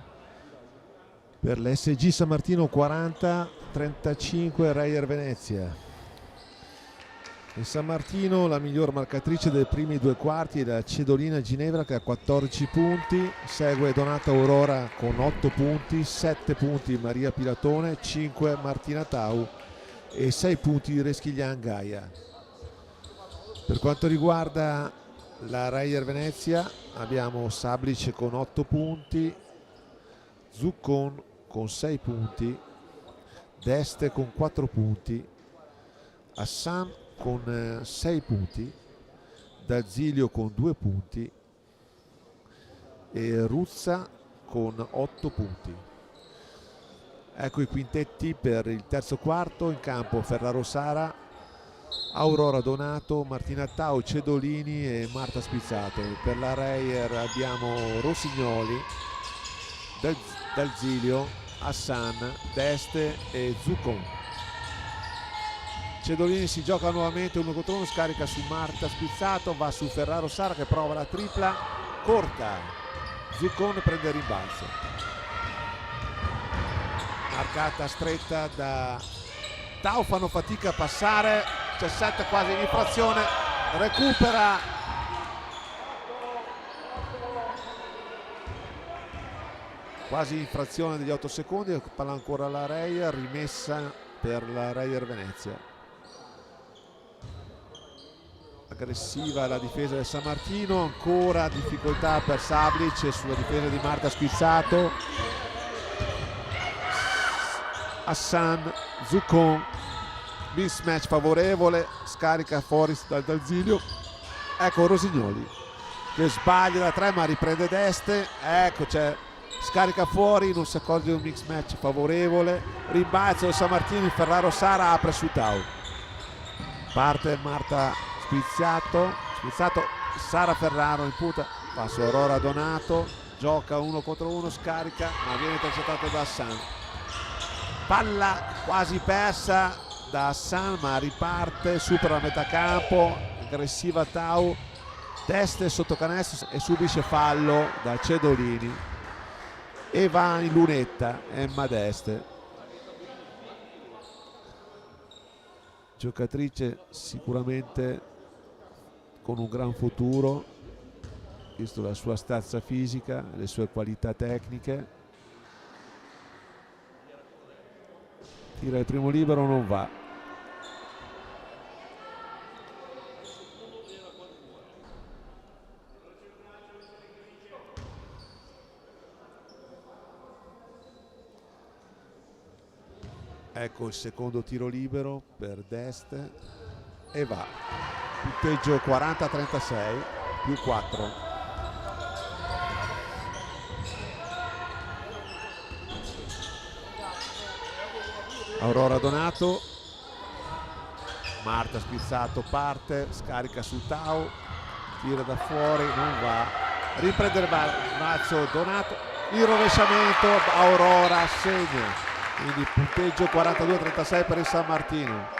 per l'SG San Martino 40, 35 Reyer Venezia. Il San Martino la miglior marcatrice dei primi due quarti è la Cedolina Ginevra che ha 14 punti, segue Donata Aurora con 8 punti, 7 punti Maria Pilatone, 5 Martina Tau e 6 punti Reschiglian Gaia. Per quanto riguarda la Reyer Venezia abbiamo Sablice con 8 punti, Zuccon con 6 punti, Deste con 4 punti, Hassan con 6 punti, D'Azilio con 2 punti e Ruzza con 8 punti. Ecco i quintetti per il terzo quarto. In campo Ferraro Sara, Aurora Donato, Martina Tau, Cedolini e Marta Spizzato. Per la Reyer abbiamo Rossignoli, D'Azilio, Hassan, Deste e Zuccon. Cedolini si gioca nuovamente 1 contro 1, scarica su Marta Spizzato, va su Ferraro Sara che prova la tripla corta, Zuccon prende il rimbalzo, marcata stretta da Tau, fanno fatica a passare, c'è 7 quasi in infrazione, recupera quasi infrazione degli 8 secondi, palla ancora alla Reyer, rimessa per la Reyer Venezia. Aggressiva la difesa del San Martino, ancora difficoltà per Sablic sulla difesa di Marta Spizzato. Hassan, Zuccon, mismatch favorevole, scarica fuori dal D'Azilio. Ecco Rosignoli che sbaglia da 3 ma riprende Deste, ecco c'è scarica fuori, non si accorge di un mismatch favorevole, rimbalzo del San Martino, il Ferraro Sara apre su Tau, parte Marta Spizzato, Sara Ferraro in punta, va su Aurora Donato, gioca 1 contro 1, scarica ma viene intercettato da Hassan, palla quasi persa da Hassan ma riparte, supera la metà campo, aggressiva Tau, Deste sotto canestro e subisce fallo da Cedolini e va in lunetta Emma Deste. Giocatrice sicuramente con un gran futuro, visto la sua stazza fisica, le sue qualità tecniche. Tira il primo libero, non va. Ecco il secondo tiro libero per Deste e va. Punteggio 40-36 più 4. Aurora Donato, Marta Spizzato parte, scarica su Tau, tira da fuori, non va, riprende il balzo Donato, il rovesciamento, Aurora segna, quindi punteggio 42-36 per il San Martino.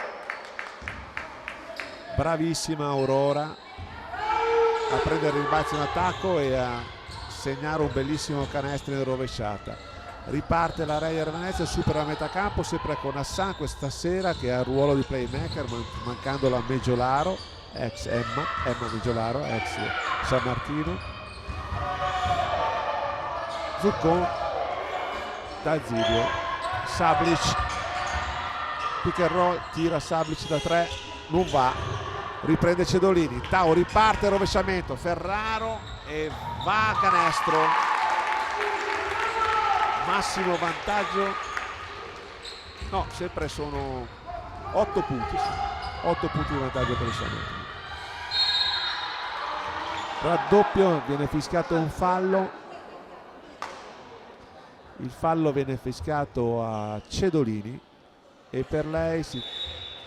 Bravissima Aurora a prendere il rimbalzo in attacco e a segnare un bellissimo canestro in rovesciata. Riparte la Reyer Venezia, supera la metà campo, sempre con Hassan questa sera che ha il ruolo di playmaker, mancando la Meggiolaro, ex Emma Meggiolaro, ex San Martino. Zuccon, D'Azilio, Sablic, pick and roll, tira Sablic da 3, non va, riprende Cedolini, Tau riparte, rovesciamento, Ferraro e va a canestro, massimo vantaggio, no, sempre sono 8 punti, 8 punti di vantaggio per il San Martino. Raddoppio, viene fischiato un fallo, il fallo viene fischiato a Cedolini e per lei si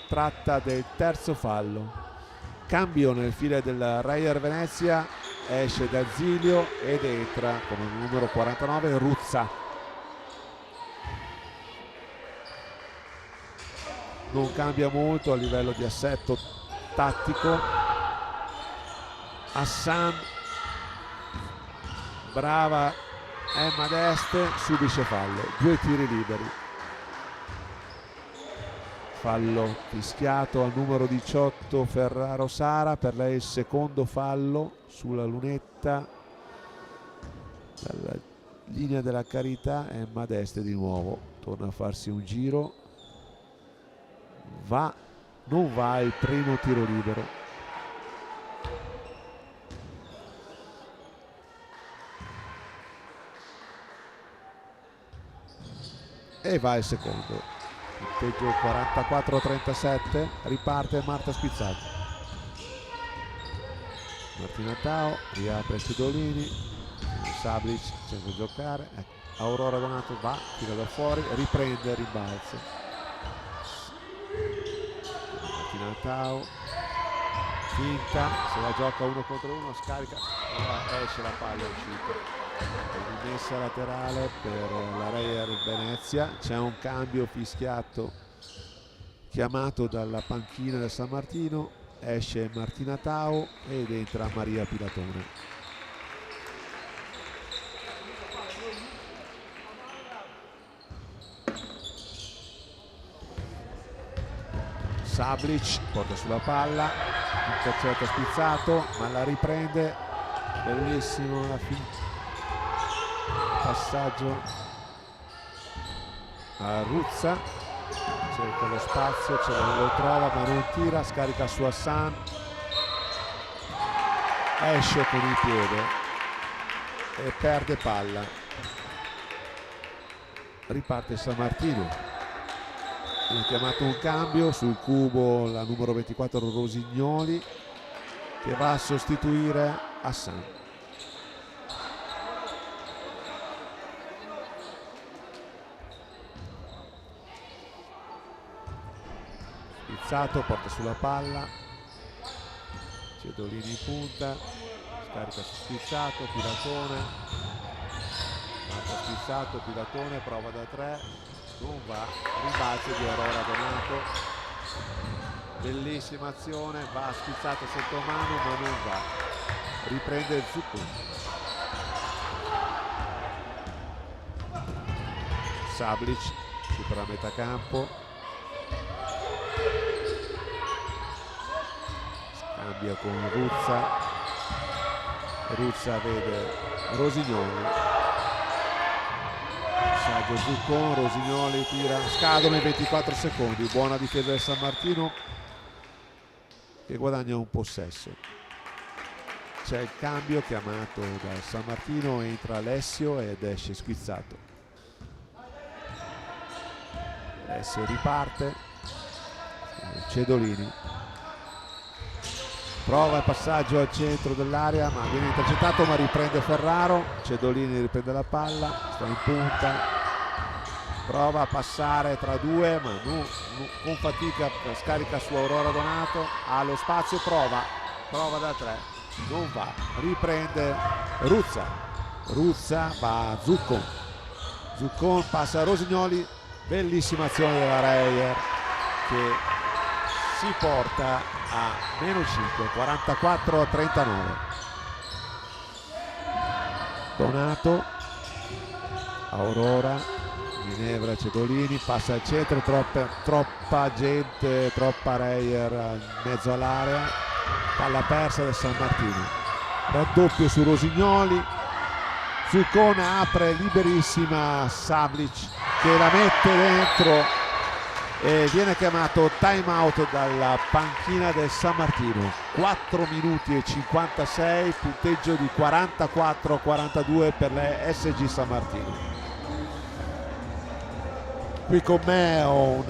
tratta del terzo fallo. Cambio nel file della Reyer Venezia, esce D'Azilio ed entra come numero 49 Ruzza. Non cambia molto a livello di assetto tattico, Hassan, brava Emma Deste, subisce fallo, 2 tiri liberi. Fallo fischiato al numero 18 Ferraro Sara, per lei il secondo fallo sulla lunetta dalla linea della carità. Emma Deste di nuovo torna a farsi un giro, non va il primo tiro libero. E va il secondo. Punteggio 44-37, riparte Marta Spizzato. Martina Tao riapre Cedolini, Sablic cerca di giocare, Aurora Donato va, tira da fuori, riprende, rimbalza. Martina Tao finta, se la gioca 1 contro 1, scarica, esce la palla, è uscita. Rimessa laterale per la Reyer Venezia. C'è un cambio fischiato chiamato dalla panchina del San Martino, esce Martina Tao ed entra Maria Pilatone. Sablic porta sulla palla, intercetta Spizzato, ma la riprende, bellissimo la finta, passaggio a Ruzza, cerca lo spazio, lo trova ma non tira, scarica su Hassan, esce con il piede e perde palla. Riparte San Martino. Ha chiamato un cambio sul cubo la numero 24 Rosignoli, che va a sostituire Hassan. Spizzato porta sulla palla, Cedolini in punta, scarica su Spizzato, Pilatone, Marta Spizzato, Pilatone, prova da 3, non va, rimbalzo di Aurora Donato, bellissima azione, va Spizzato sotto mano ma non va, riprende il Zuccon. Sablic supera metà campo, scambia con Ruzza vede Rosignoli, passaggio Zuccon, Rosignoli tira, scadono i 24 secondi, buona difesa del San Martino che guadagna un possesso. C'è il cambio chiamato dal San Martino, entra Alessio ed esce Spizzato. Alessio riparte, Cedolini prova il passaggio al centro dell'area ma viene intercettato, ma riprende Ferraro. Cedolini riprende la palla, sta in punta, prova a passare tra due ma con fatica, scarica su Aurora Donato, ha lo spazio, prova da 3, non va, riprende Ruzza va a Zuccon passa a Rosignoli, bellissima azione della Reyer che si porta a meno 5, 44-39. Donato, Aurora, Ginevra, Cedolini, passa al centro, troppa gente, troppa Reyer in mezzo all'area, palla persa del San Martino, raddoppio su Rosignoli, Zuccon apre liberissima, Sablic che la mette dentro e viene chiamato time out dalla panchina del San Martino. 4 minuti e 56, punteggio di 44-42 per le SG San Martino. Qui con me ho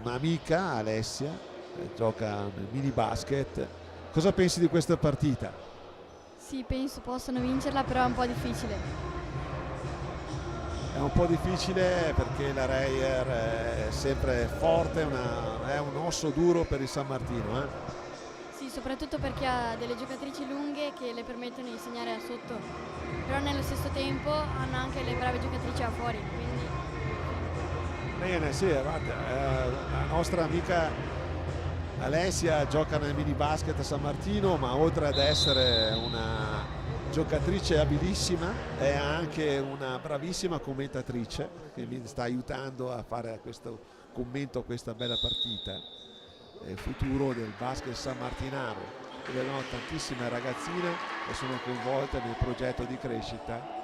un'amica, Alessia, che gioca nel mini basket. Cosa pensi di questa partita? Sì, penso possano vincerla, però è un po' difficile. È un po' difficile perché la Reyer è sempre forte, è un osso duro per il San Martino. Sì, soprattutto perché ha delle giocatrici lunghe che le permettono di segnare a sotto, però nello stesso tempo hanno anche le brave giocatrici a fuori. Quindi... Bene, sì, guarda, la nostra amica Alessia gioca nel mini basket a San Martino, ma oltre ad essere una giocatrice abilissima è anche una bravissima commentatrice che mi sta aiutando a fare questo commento a questa bella partita. È il futuro del basket sammartinaro, dove abbiamo tantissime ragazzine che sono coinvolte nel progetto di crescita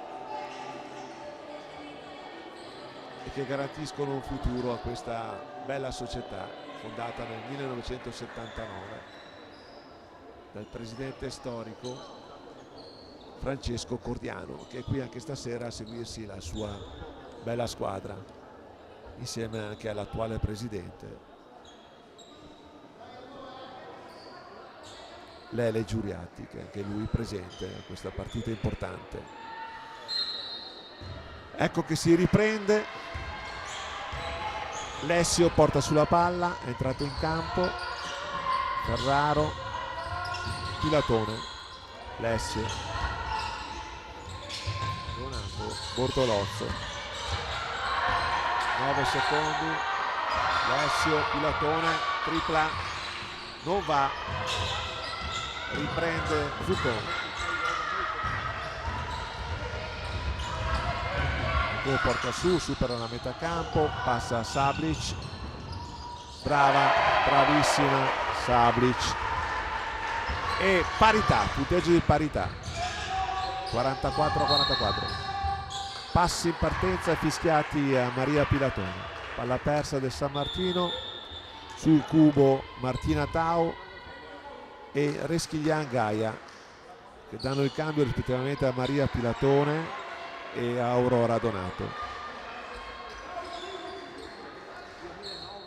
e che garantiscono un futuro a questa bella società fondata nel 1979 dal presidente storico Francesco Cordiano, che è qui anche stasera a seguirsi la sua bella squadra insieme anche all'attuale presidente Lele Giuriatti, che è anche lui presente a questa partita importante. Ecco che si riprende. Lessio porta sulla palla, è entrato in campo Ferraro, Pilatone, Lessio, Donato, Bortolozzo, 9 secondi, Lessio, Pilatone, tripla, non va, riprende Zuccon. Lo porta su, supera la metà campo, passa a Sablic, bravissima Sablic, e parità, punteggio di parità, 44-44, passi in partenza fischiati a Maria Pilatone, palla persa del San Martino, sul cubo Martina Tau e Reschiglian Gaia, che danno il cambio rispettivamente a Maria Pilatone e Aurora Donato.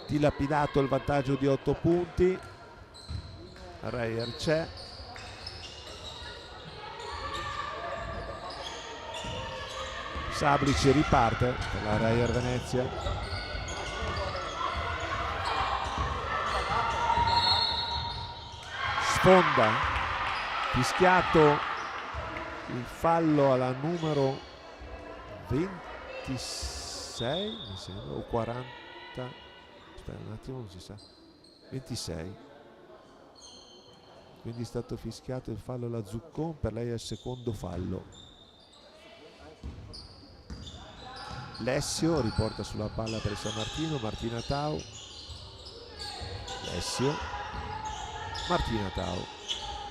Dilapidato il vantaggio di 8 punti, Reyer c'è, Sablic riparte per la Reyer Venezia, sfonda, fischiato il fallo alla numero 26 mi sembra, o 40, aspetta un attimo, non si sa, 26, quindi è stato fischiato il fallo alla Zuccon, per lei è il secondo fallo. Lessio riporta sulla palla per il San Martino, Martina Tau, Lessio, Martina Tau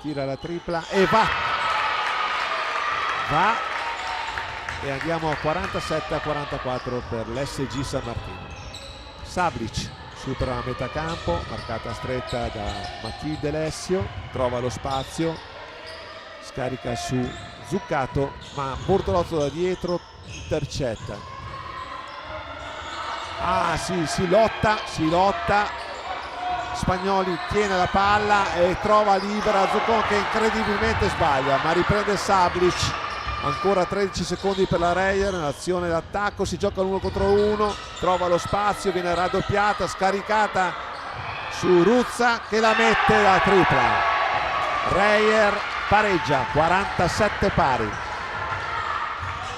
tira la tripla e va e andiamo a 47-44 per l'SG San Martino. Sablic supera la metà campo, marcata stretta da Matilde Lessio, trova lo spazio, scarica su Zuccato, ma Bortolozzo da dietro intercetta. Si lotta, Spagnoli tiene la palla e trova libera Zuccon, che incredibilmente sbaglia, ma riprende Sablic. Ancora 13 secondi per la Reyer nell'azione d'attacco, si gioca l'1 contro 1, trova lo spazio, viene raddoppiata, scaricata su Ruzza che la mette la tripla. Reyer pareggia, 47 pari.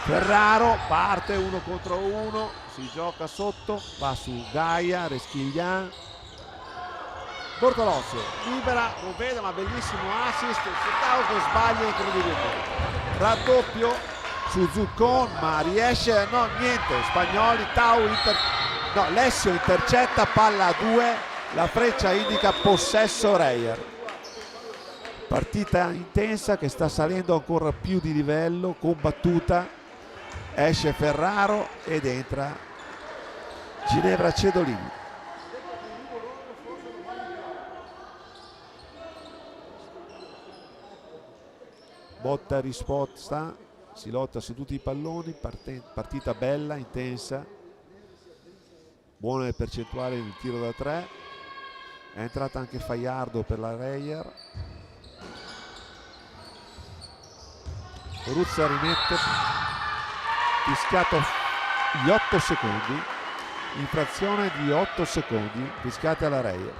Ferraro parte 1 contro 1, si gioca sotto, va su Gaia, Reschiglian, Bortolozzo libera, non vede, ma bellissimo assist, Tau che sbaglia incredibilmente. Raddoppio su Zuccon, ma riesce, no, niente, Spagnoli, Lessio intercetta, palla a 2, la freccia indica possesso Reyer. Partita intensa che sta salendo ancora più di livello, combattuta, esce Ferraro ed entra Ginevra Cedolini. Botta e risposta, si lotta su tutti i palloni, partita bella, intensa, buone le percentuali del tiro da 3, è entrata anche Faiardo per la Reyer, Ruzza rimette, fischiato gli 8 secondi, infrazione di 8 secondi fischiate alla Reyer,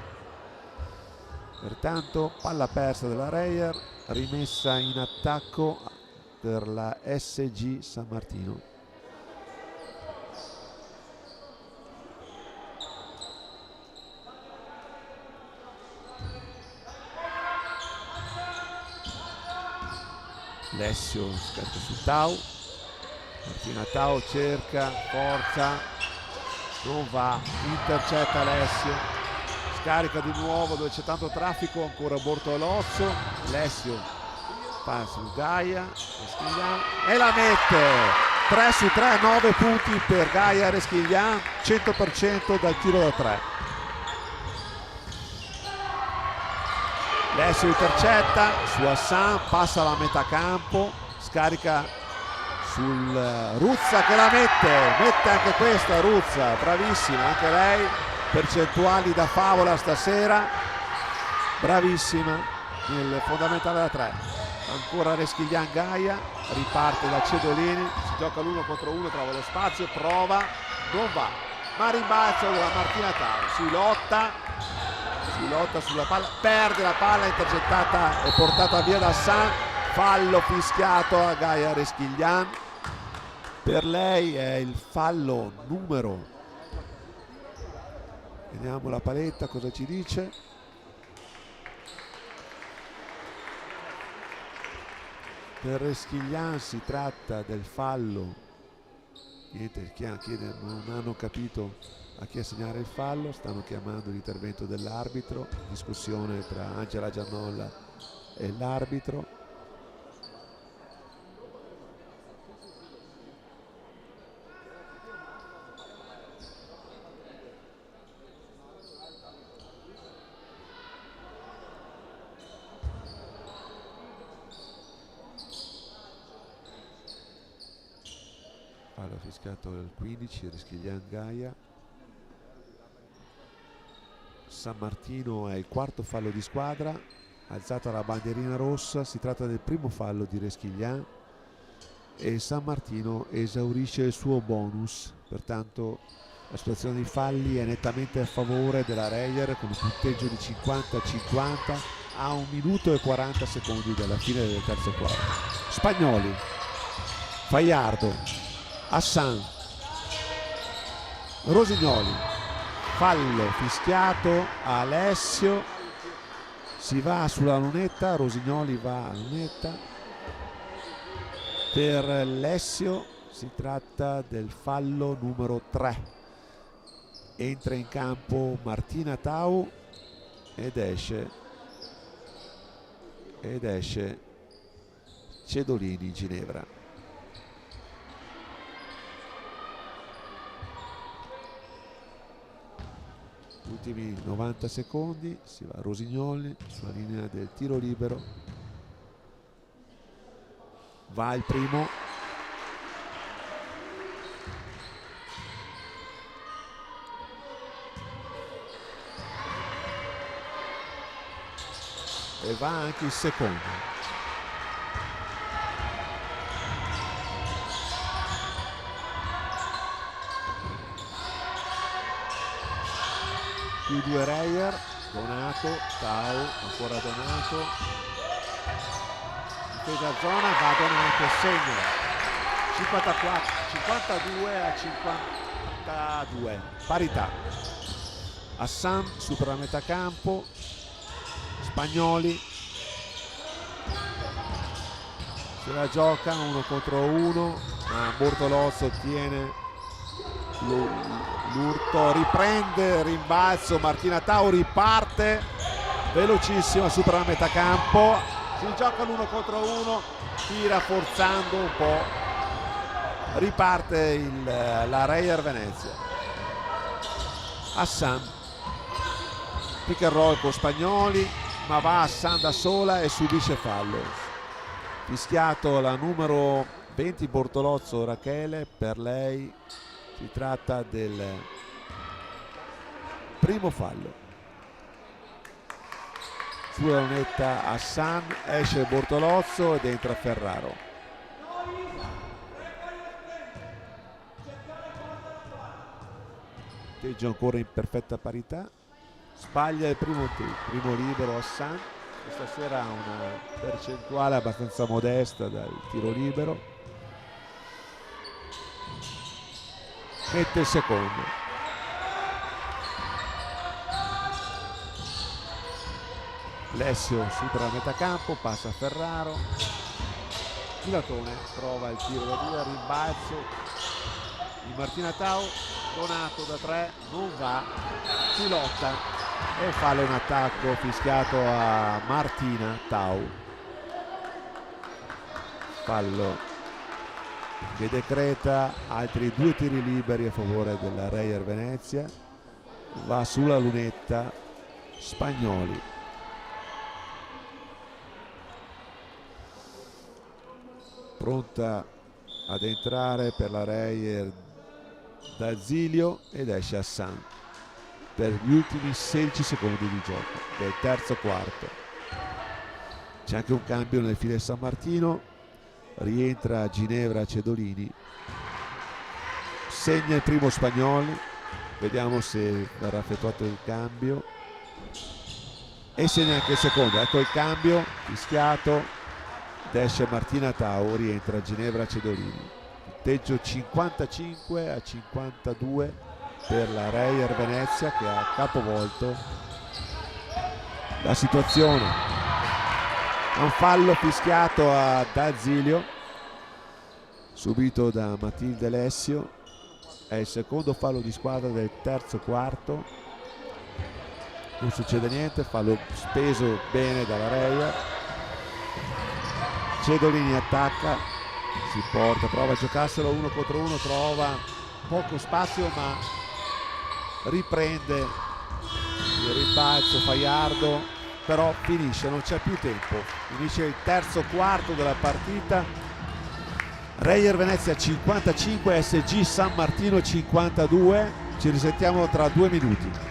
pertanto palla persa della Reyer, rimessa in attacco per la SG San Martino. Alessio scarica su Tau, Martina Tau cerca, forza, non va, intercetta Alessio, scarica di nuovo dove c'è tanto traffico, ancora Bortolozzo, Alessio passa su Gaia e la mette! 3 su 3, 9 punti per Gaia Reschiglian, 100% dal tiro da 3. Alessio intercetta su Hassan, passa alla metà campo, scarica sul Ruzza che la mette anche questa Ruzza, bravissima anche lei, percentuali da favola stasera, bravissima nel fondamentale da 3. Ancora Reschiglian Gaia, riparte da Cedolini, si gioca l'1 contro 1, trova lo spazio, prova, non va, ma rimbalzo della Martina Tau, si lotta sulla palla, perde la palla, intercettata e portata via da Hassan, fallo fischiato a Gaia Reschiglian, per lei è il fallo numero, vediamo la paletta cosa ci dice. Per Reschiglian si tratta del fallo, niente, non hanno capito a chi assegnare il fallo, stanno chiamando l'intervento dell'arbitro, discussione tra Angela Giannolla e l'arbitro. Fallo fischiato il 15, Reschiglian Gaia. San Martino è il quarto fallo di squadra, alzata la bandierina rossa, si tratta del primo fallo di Reschiglian e San Martino esaurisce il suo bonus, pertanto la situazione dei falli è nettamente a favore della Reyer con un punteggio di 50-50 a 1 minuto e 40 secondi dalla fine del terzo quarto. Spagnoli, Faiardo, Hassan, Rosignoli, fallo fischiato a Alessio, si va sulla lunetta, Rosignoli va a lunetta, per Alessio si tratta del fallo numero 3, entra in campo Martina Tau ed esce Cedolini Ginevra. Ultimi 90 secondi, si va a Rosignoli sulla linea del tiro libero, va il primo, e va anche il secondo. Più 2 Reyer, Donato, Tau, ancora Donato, difesa zona, va Donato, segna 52-52, parità. Hassan supera la metà campo, Spagnoli se la gioca 1 contro 1, ma Bortolozzo ottiene l'urto, riprende, rimbalzo, Martina Tau riparte velocissima, supera la metà campo, si gioca l'1 contro 1, tira forzando un po', riparte la Reyer Venezia. Hassan, pick and roll con Spagnoli, ma va Hassan da sola e subisce fallo, fischiato la numero 20 Bortolozzo Rachele, per lei si tratta del primo fallo. Sulla lunetta Hassan, esce Bortolozzo ed entra Ferraro. Teggio ancora in perfetta parità, sbaglia il primo libero Hassan, questa sera ha una percentuale abbastanza modesta dal tiro libero, mette il secondo. Alessio supera la metà campo, passa a Ferraro, Pilatone trova il tiro da 2, rimbalzo di Martina Tau, Donato da 3, non va, si lotta e fallo in attacco fischiato a Martina Tau, fallo che decreta altri 2 tiri liberi a favore della Reyer Venezia. Va sulla lunetta Spagnoli. Pronta ad entrare per la Reyer da Zilio ed esce Hassan per gli ultimi 16 secondi di gioco del terzo quarto. C'è anche un cambio nel file San Martino, rientra Ginevra Cedolini, segna il primo Spagnoli, vediamo se verrà effettuato il cambio e segna anche il secondo. Ecco il cambio fischiato, esce Martina Tau, rientra Ginevra Cedolini. Punteggio 55-52 per la Reyer Venezia, che ha capovolto la situazione. Un fallo fischiato a D'Azilio subito da Matilde Lessio, è il secondo fallo di squadra del terzo quarto. Non succede niente, fallo speso bene dalla Reyer. Cedolini attacca, si porta, prova a giocarselo 1 contro 1, trova poco spazio ma riprende il rimbalzo Faiardo, però finisce, non c'è più tempo, finisce il terzo quarto della partita. Reyer Venezia 55, SG San Martino 52. Ci risentiamo tra 2 minuti.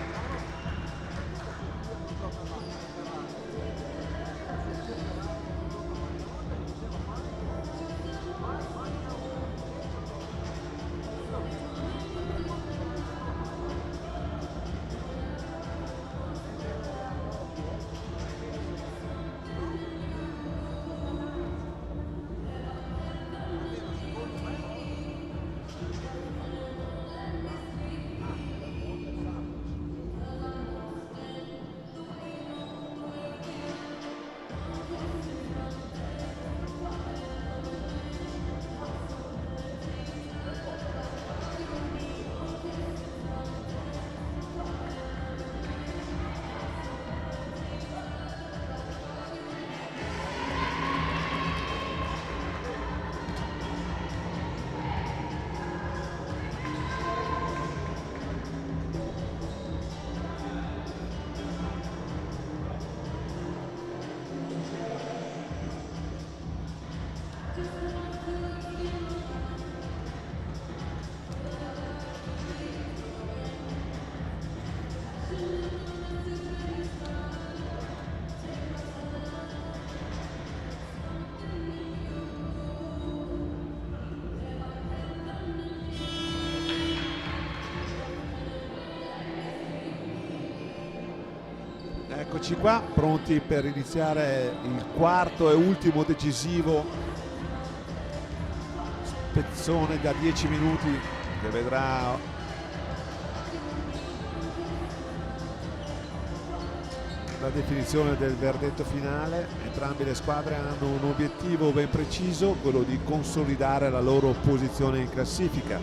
Eccoci qua, pronti per iniziare il quarto e ultimo decisivo spezzone da 10 minuti che vedrà la definizione del verdetto finale. Entrambe le squadre hanno un obiettivo ben preciso, quello di consolidare la loro posizione in classifica.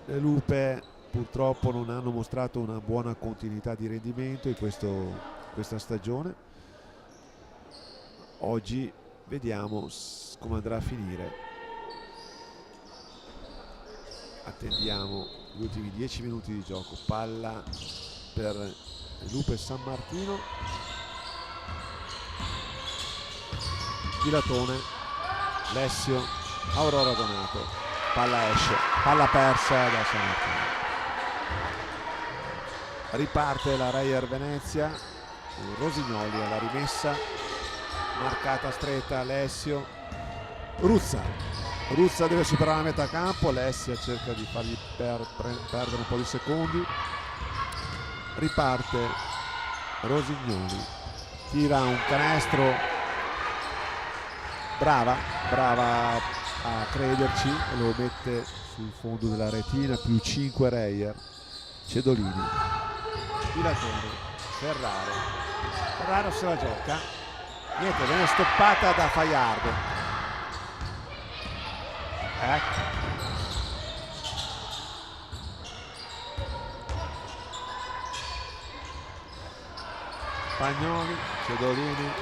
Le Lupe purtroppo non hanno mostrato una buona continuità di rendimento in questa stagione. Oggi vediamo come andrà a finire. Attendiamo gli ultimi 10 minuti di gioco. Palla per le Lupe San Martino. Pilatone, Lessio, Aurora Donato. Palla esce, palla persa da San Martino. Riparte la Reyer Venezia, Rosignoli alla rimessa, marcata stretta Alessio, Ruzza deve superare la metà campo, Alessia cerca di fargli perdere un po' di secondi, riparte Rosignoli, tira un canestro, brava a crederci e lo mette sul fondo della retina, più 5 Reyer. Cedolini, Pilatone, Ferraro se la gioca, Niente, viene stoppata da Fajardo. Ecco. Spagnoli, Cedolini.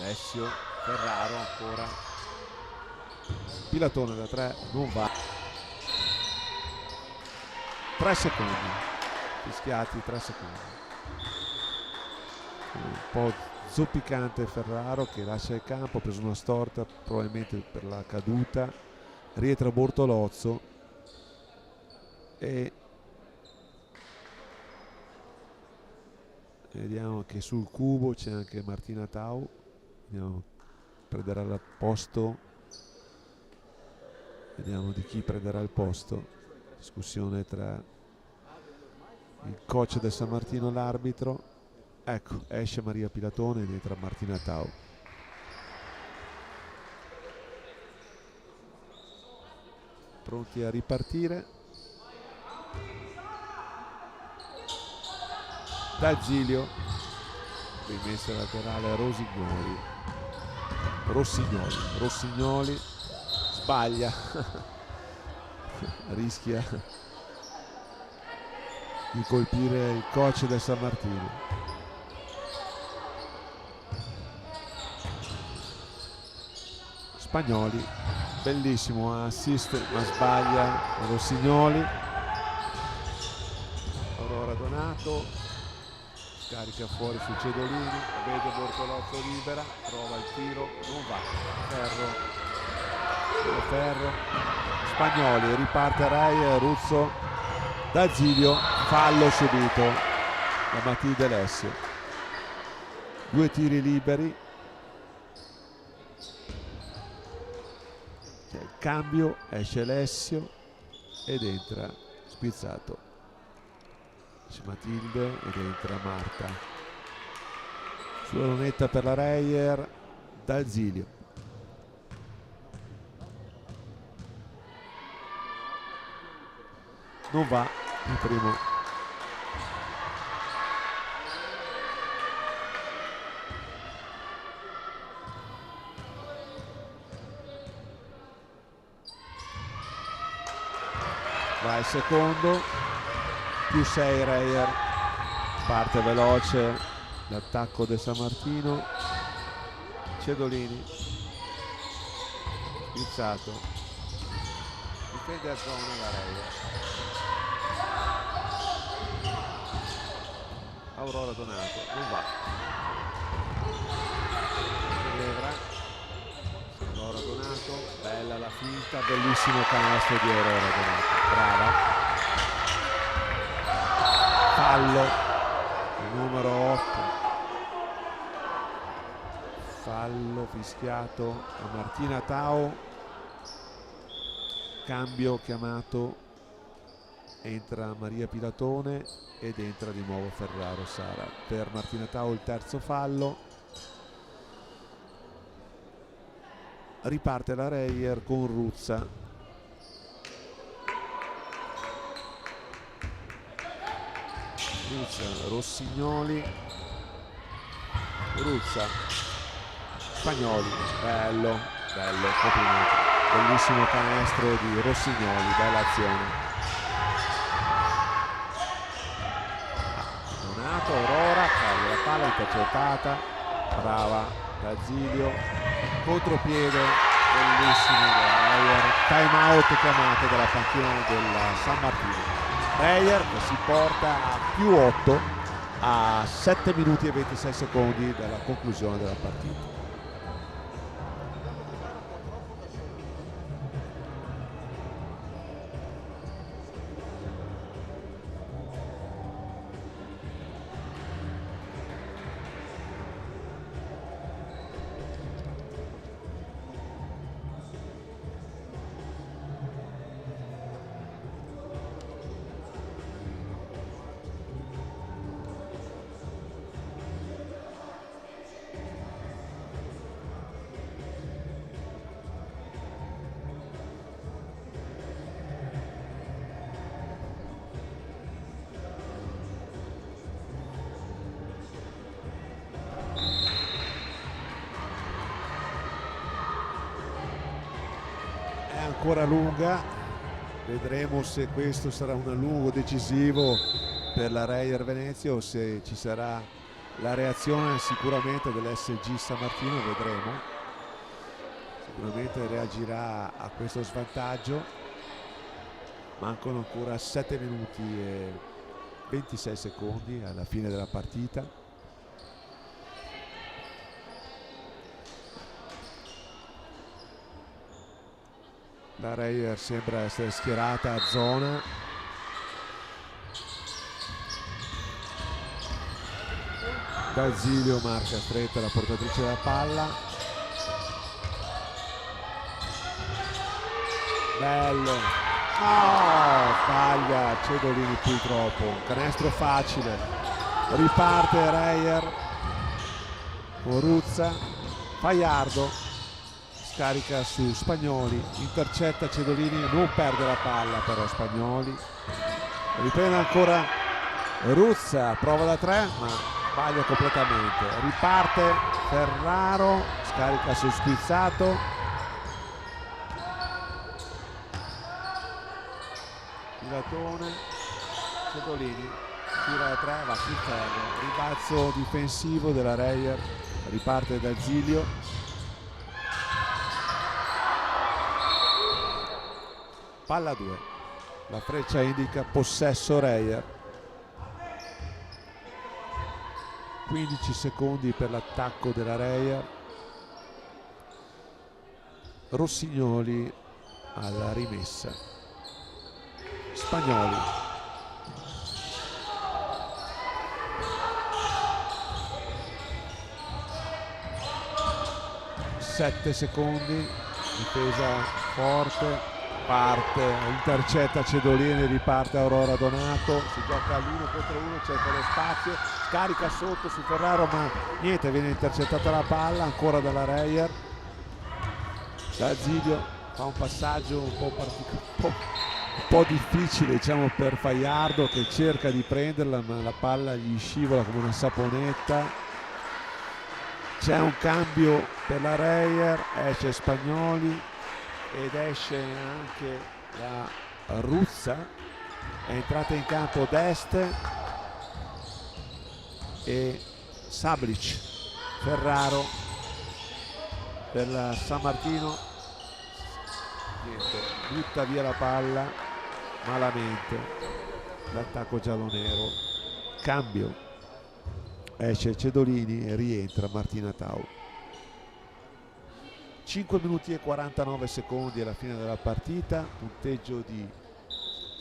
Alessio, Ferraro ancora. Pilatone da 3, non va. 3 secondi. Fischiati 3 secondi. Un po' zoppicante Ferraro che lascia il campo, ha preso una storta probabilmente per la caduta. Rientra Bortolozzo e vediamo che sul cubo c'è anche Martina Tau. Vediamo, prenderà il posto, vediamo di chi prenderà il posto. Discussione tra il coach del San Martino e l'arbitro. Ecco, esce Maria Pilatone ed entra Martina Tau. Pronti a ripartire. D'Azilio, rimessa laterale a Rossignoli sbaglia. Rischia di colpire il coach del San Martino. Spagnoli, bellissimo assist ma sbaglia Rossignoli. Aurora Donato carica fuori su Cedolini, vede Bortolozzo libera, trova il tiro, non va. Ferro. Spagnoli, riparte Rai, Ruzzo, D'Azilio, fallo subito da Matilde Alessio. 2 tiri liberi. C'è il cambio, esce Alessio ed entra Spizzato. C'è Matilde ed entra Marta. Sulla lunetta per la Reyer, D'Azilio. Non va il primo. Va il secondo, più 6 Reyer, parte veloce l'attacco del San Martino. Cedolini, Spizzato, difende a zona la Reyer. Aurora Donato, non va. Aurora Donato, bella la finta, bellissimo canestro di Aurora Donato, brava. Fallo, il numero 8. Fallo fischiato a Martina Tau. Cambio chiamato, entra Maria Pilatone ed entra di nuovo Ferraro Sara. Per Martina Tau il terzo fallo. Riparte la Reyer con Ruzza. Rossignoli, Ruzza, Spagnoli, bello, complimenti. Bellissimo canestro di Rossignoli, bella azione. Donato, Aurora, cambia la palla, intercettata, brava D'Azilio, contropiede, bellissimo da Reyer. Time out chiamato dalla panchina del San Martino. Reyer che si porta a più 8 a 7 minuti e 26 secondi dalla conclusione della partita. ancora lunga, vedremo se questo sarà un allungo decisivo per la Reyer Venezia o se ci sarà la reazione sicuramente dell'SG San Martino, vedremo. Sicuramente reagirà a questo svantaggio. Mancano ancora 7 minuti e 26 secondi alla fine della partita. La Reyer sembra essere schierata a zona. D'Azilio marca stretta la portatrice della palla. Bello. No, sbaglia Cedolini purtroppo. Canestro facile. Riparte Reyer. Moruzza. Faiardo. Scarica su Spagnoli, intercetta Cedolini, non perde la palla però Spagnoli, riprende ancora Ruzza, prova da 3 ma sbaglia completamente, riparte Ferraro, scarica su Spizzato, Pilatone, Cedolini, tira da 3, va sul ferro, ribalzo difensivo della Reyer, riparte da Zilio. Palla 2, la freccia indica possesso Reyer. 15 secondi per l'attacco della Reyer. Rossignoli alla rimessa. Spagnoli. Sette secondi, difesa forte. Parte, intercetta Cedolini, riparte Aurora Donato, si gioca all'1 contro 1, cerca lo spazio, scarica sotto su Ferraro ma niente, viene intercettata la palla ancora dalla Reyer. D'Azilio fa un passaggio un po' difficile, diciamo, per Faiardo che cerca di prenderla ma la palla gli scivola come una saponetta. C'è un cambio per la Reyer, esce Spagnoli ed esce anche la Ruzza, è entrata in campo Deste e Sablic. Ferraro per la San Martino, niente, butta via la palla malamente l'attacco giallonero. Cambio, esce Cedolini e rientra Martina Tau. 5 minuti e 49 secondi alla fine della partita, punteggio di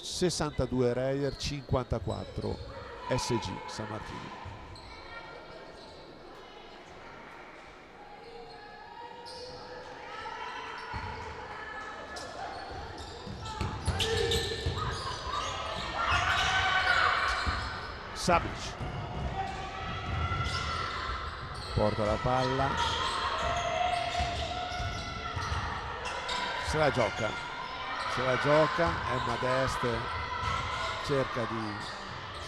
62 Reyer, 54 SG San Martino. Sablic porta la palla, se la gioca, Emma Deste cerca di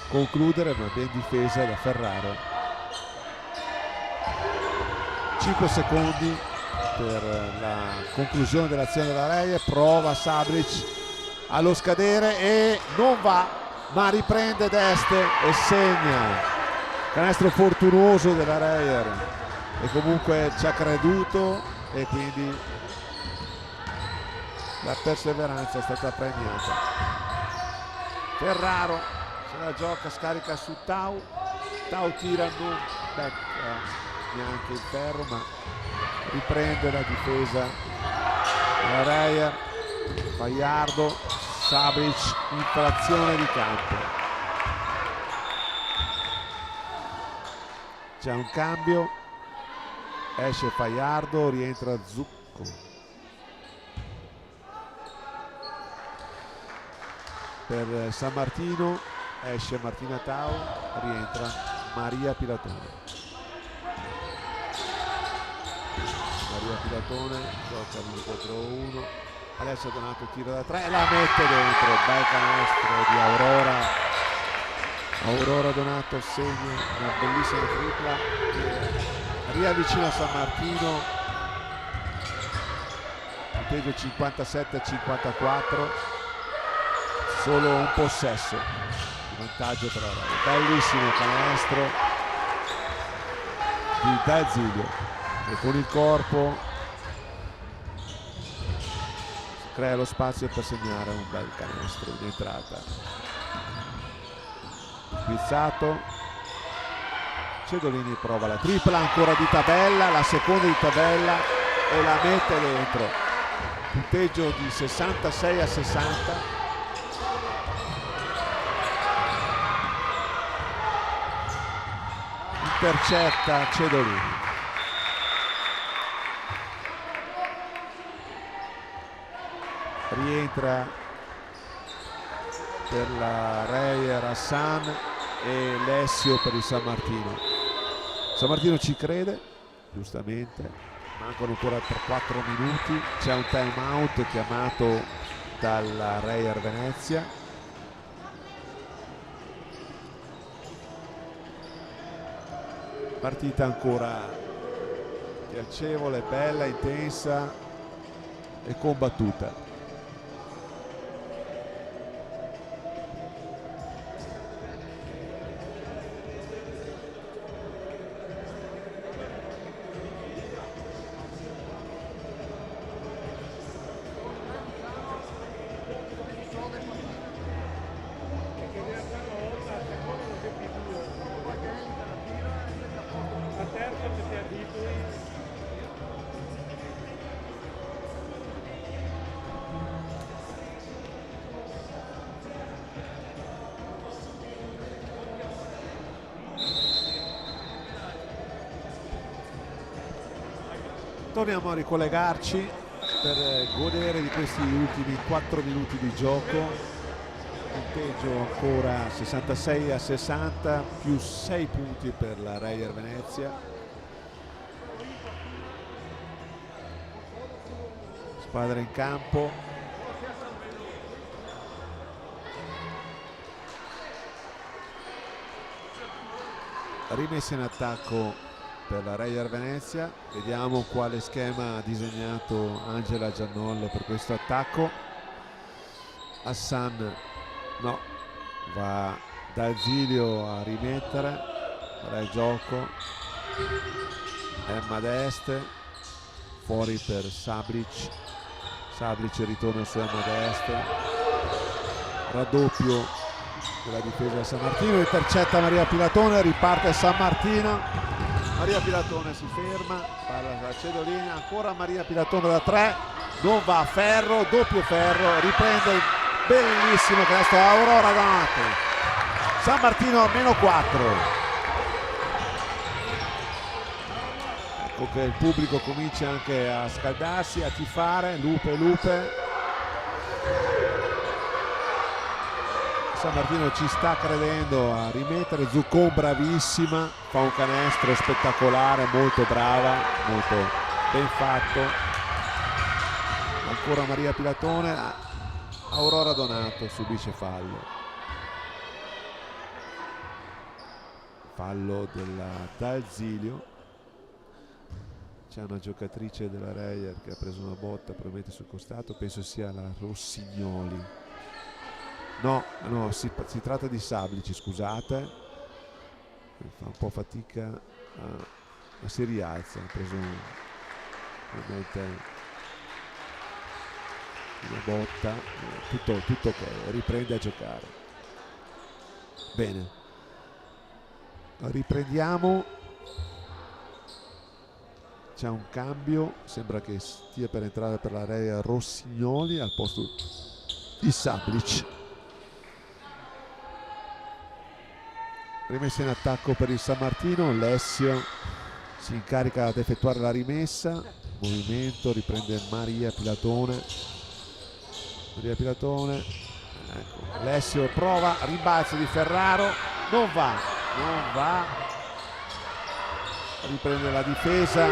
concludere ma ben difesa da Ferraro. 5 secondi per la conclusione dell'azione della Reyer, prova Sablic allo scadere e non va, ma riprende Deste e segna. Canestro fortunoso della Reyer e comunque ci ha creduto e quindi la perseveranza è stata premiata. Ferraro se la gioca, scarica su Tau, tira, non becca neanche il ferro ma riprende la difesa la Reyer. Faiardo, Sablic, infrazione di campo. C'è un cambio, esce Faiardo, rientra Zucco. Per San Martino esce Martina Tau, rientra Maria Pilatone. Maria Pilatone gioca l'1 contro 1. Adesso Donato tira da 3 e la mette dentro. Bel canestro di Aurora Donato, segna una bellissima tripla che riavvicina San Martino. punteggio 57-54, solo un possesso di vantaggio per la Reyer. Bellissimo canestro di D'Azeglio e con il corpo crea lo spazio per segnare un bel canestro in entrata. Spizzato, Cedolini prova la tripla ancora di Tabella, la seconda di Tabella e la mette dentro. Punteggio di 66-60. Intercetta Cedolini. Rientra per la Reyer Hassan e Lessio per il San Martino. San Martino ci crede, giustamente, mancano ancora 4 minuti, c'è un time out chiamato dalla Reyer Venezia. Partita ancora piacevole, bella, intensa e combattuta. Torniamo a ricollegarci per godere di questi ultimi 4 minuti di gioco. Punteggio ancora 66-60, più 6 punti per la Reyer Venezia. Squadra in campo. Rimessa in attacco per la Reyer Venezia. Vediamo quale schema ha disegnato Angela Giannol per questo attacco. Hassan no, va D'Azeglio a rimettere, farà il gioco. Emma d'Este fuori per Sablic. Sablic ritorna su Emma d'Este, raddoppio della difesa di San Martino, intercetta Maria Pilatone, riparte San Martino. Maria Pilatone si ferma, palla da Cedolini, ancora Maria Pilatone da 3, non va a ferro, doppio ferro, riprende il bellissimo canestro Aurora Donato. San Martino meno 4. Ecco che il pubblico comincia anche a scaldarsi, a tifare, lupe. San Martino ci sta credendo a rimettere. Zuccon bravissima, fa un canestro spettacolare, molto brava, molto ben fatto. Ancora Maria Pilatone, Aurora Donato subisce fallo della D'Azeglio. C'è una giocatrice della Reyer che ha preso una botta probabilmente sul costato, penso sia la Rossignoli. No, si tratta di Sablici, scusate, fa un po' fatica, ma si rialza, ha preso veramente una botta, tutto ok, riprende a giocare. Bene, riprendiamo, c'è un cambio, sembra che stia per entrare per la Reyer Rossignoli al posto di Sablic. Rimessa in attacco per il San Martino, Lessio si incarica ad effettuare la rimessa, movimento, riprende Maria Pilatone, ecco. Lessio prova, rimbalzo di Ferraro, non va, riprende la difesa,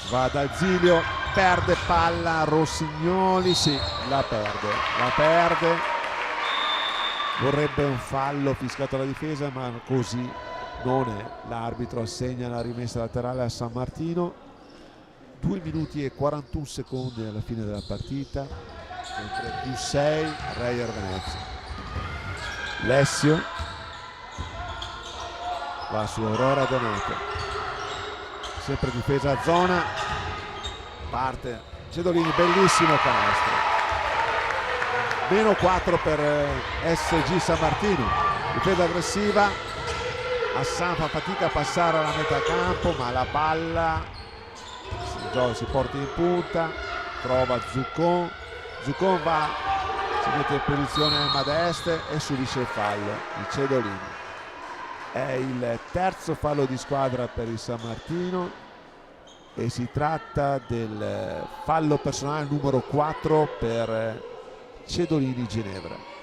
va D'Azeglio, perde palla Rossignoli, sì, la perde. Vorrebbe un fallo fischiato alla difesa, ma così non è. L'arbitro assegna la rimessa laterale a San Martino. 2 minuti e 41 secondi alla fine della partita, mentre +6 Reyer Venezia. Lessio va su Aurora Donato, sempre difesa a zona, parte Cedolini, bellissimo canestro. -4 per SG San Martino, difesa aggressiva. Hassan fa fatica a passare alla metà campo, ma la palla si porta in punta, trova Zuccon va, si mette in posizione Emma D'Este e subisce il fallo di Cedolini. È il terzo fallo di squadra per il San Martino e si tratta del fallo personale numero 4 per Cedolini Ginevra.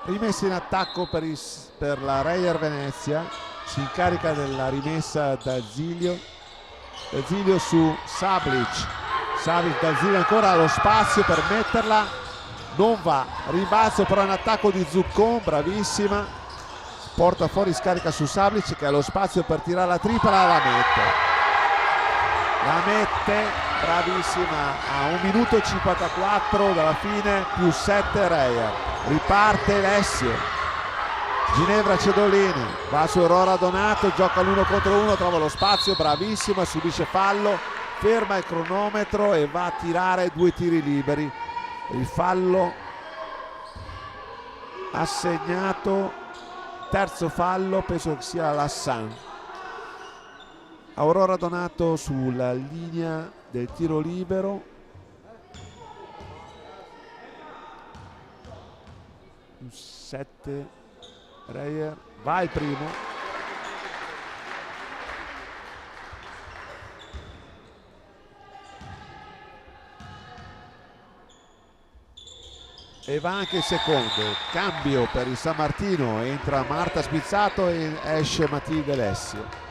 Rimessa in attacco per la Reyer Venezia, si incarica della rimessa D'Azilio su Sablic D'Azilio ancora allo spazio per metterla, non va, rimbalzo però in attacco di Zuccon, bravissima, porta fuori, scarica su Sablic che ha lo spazio per tirare la tripla, la mette, bravissima, a 1 minuto e 54 dalla fine, +7 Reyer. Riparte Lessio, Ginevra Cedolini, va su Aurora Donato, gioca l'1 contro 1, trova lo spazio, bravissima, subisce fallo, ferma il cronometro e va a tirare 2 tiri liberi. Il fallo assegnato, terzo fallo, penso che sia l'Hassan. Aurora Donato sulla linea del tiro libero, 7 Reyer, va il primo, e va anche il secondo. Cambio per il San Martino, entra Marta Spizzato e esce Matilde Lessio.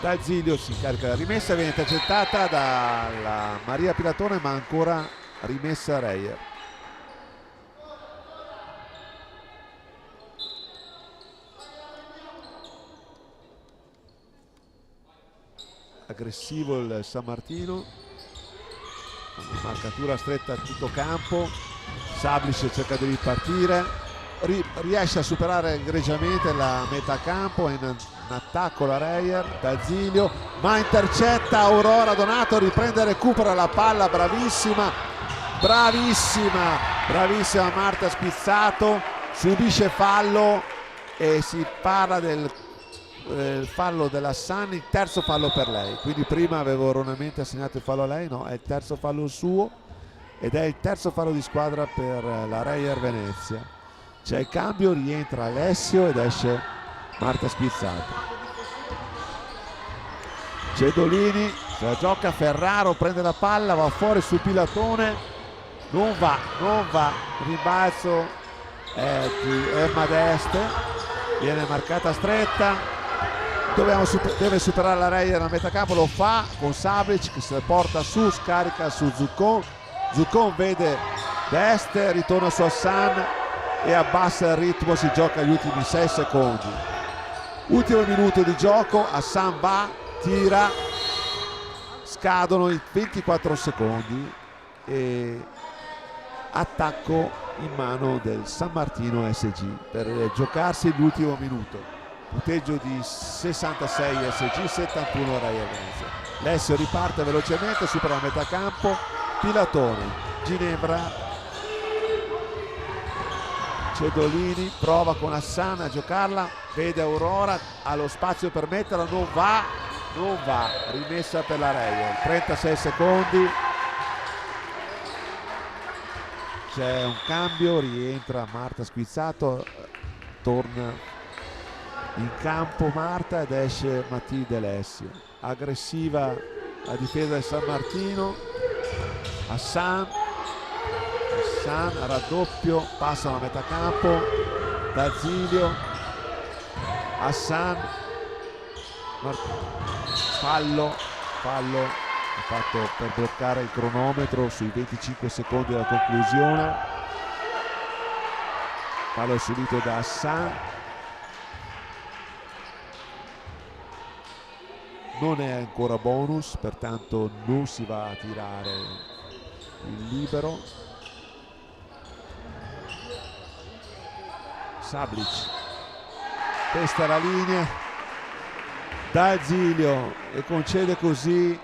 D'Azilio si incarica della rimessa, viene intercettata dalla Maria Pilatone, ma ancora rimessa Reyer. Aggressivo il San Martino, marcatura stretta a tutto campo. Sablic cerca di ripartire, riesce a superare egregiamente la metà campo, in attacco la Reyer. D'Azilio, ma intercetta Aurora Donato, riprende e recupera la palla, bravissima Marta Spizzato, subisce fallo e si parla del fallo dell'Hassan, il terzo fallo per lei, quindi prima avevo erroneamente assegnato il fallo a lei, no, è il terzo fallo suo ed è il terzo fallo di squadra per la Reyer Venezia. C'è il cambio, rientra Alessio ed esce Marta Spizzato. Cedolini se la gioca, Ferraro prende la palla, va fuori sul Pilatone, non va, rimbalzo di Emma D'Este, viene marcata stretta, deve superare la Reyer a metà campo, lo fa con Sablic che se la porta su, scarica su Zuccon vede D'Este, ritorna su Hassan e abbassa il ritmo, si gioca gli ultimi 6 secondi. Ultimo minuto di gioco, Hassan va, tira, scadono i 24 secondi e attacco in mano del San Martino SG per giocarsi l'ultimo minuto. Punteggio di 66 SG, 71 Reyer Venezia. Lessio riparte velocemente, supera la metà campo, Pilatone, Ginevra, Cedolini prova con Hassan a giocarla, vede Aurora, ha lo spazio per metterla, non va, rimessa per la Reyer, 36 secondi, c'è un cambio, rientra Marta Spizzato, torna in campo Marta ed esce Matilde Lessio. Aggressiva la difesa del San Martino, Hassan raddoppio, passa a metà campo, D'Azilio, Hassan, fallo fatto per bloccare il cronometro sui 25 secondi della conclusione. Palla subito da Hassan, non è ancora bonus, pertanto non si va a tirare il libero. Sablic testa la linea, dà Zilio e concede così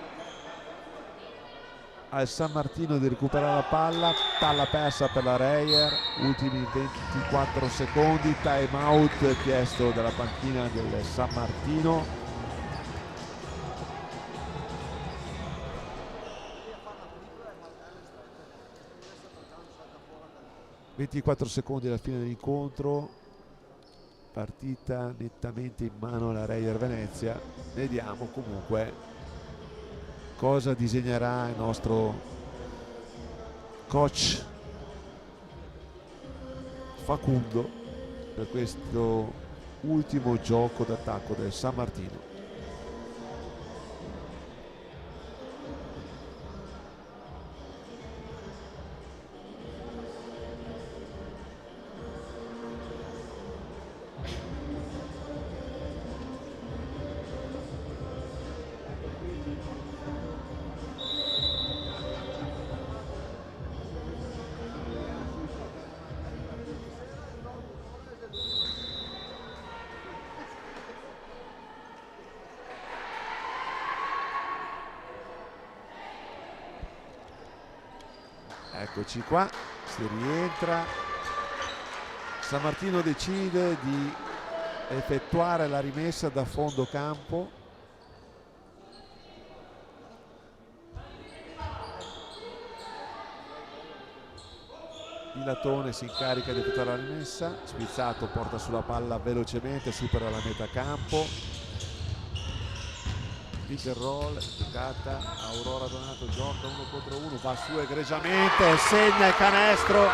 al San Martino di recuperare la palla persa per la Reyer. Ultimi 24 secondi, time out chiesto dalla panchina del San Martino. 24 secondi alla fine dell'incontro, partita nettamente in mano alla Reyer Venezia. Vediamo comunque cosa disegnerà il nostro coach Facundo per questo ultimo gioco d'attacco del San Martino. Eccoci qua, si rientra. San Martino decide di effettuare la rimessa da fondo campo. Pilatone si incarica di effettuare la rimessa, Spizzato porta sulla palla velocemente, supera la metà campo. Pick and roll, giocata, Aurora Donato gioca 1 contro 1, va su egregiamente, segna il canestro,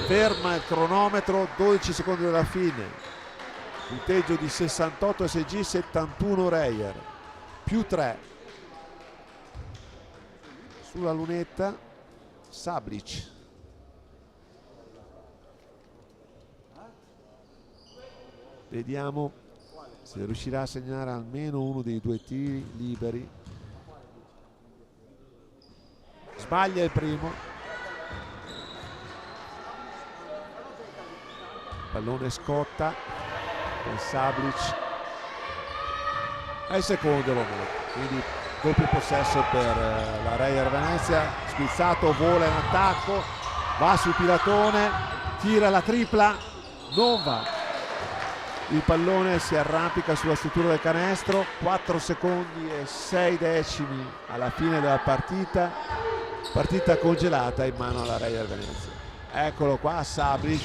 ferma il cronometro, 12 secondi dalla fine, punteggio di 68 SG, 71 Reyer, più 3 sulla lunetta. Sablic, vediamo se riuscirà a segnare almeno uno dei due tiri liberi. Sbaglia il primo, pallone scotta per Sablic e il secondo lo mette, quindi doppio possesso per la Reyer Venezia. Spizzato vola in attacco, va sul Pilatone, tira la tripla, non va. Il pallone si arrampica sulla struttura del canestro. 4 secondi e 6 decimi alla fine della partita congelata in mano alla Reyer Venezia. Eccolo qua Sablic,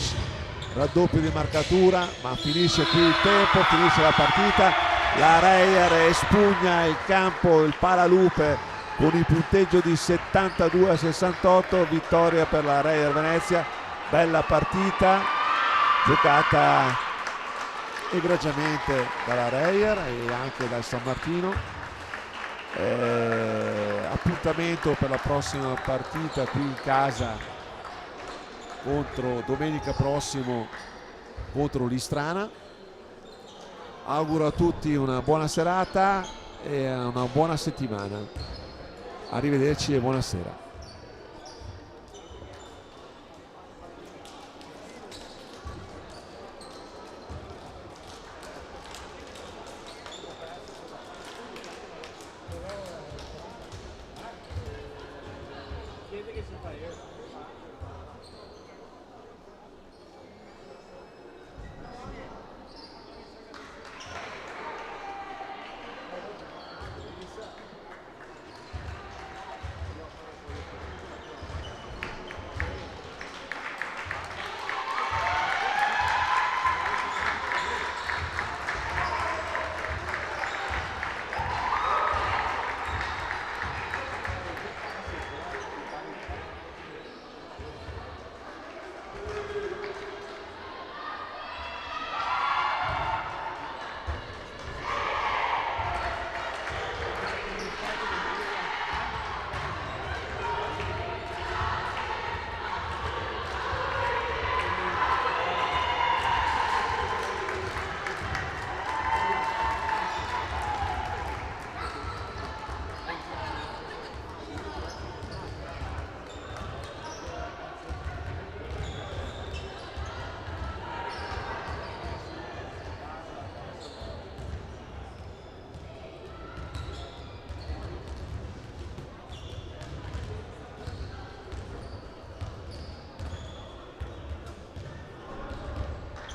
raddoppio di marcatura, ma finisce qui il tempo, finisce la partita. La Reyer espugna il campo, il Paralupe, con il punteggio di 72-68, vittoria per la Reyer Venezia. Bella partita giocata egregiamente dalla Reyer e anche dal San Martino. Appuntamento per la prossima partita qui in casa contro domenica prossimo contro l'Istrana. Auguro a tutti una buona serata e una buona settimana. Arrivederci e buonasera. Siete che si fa io?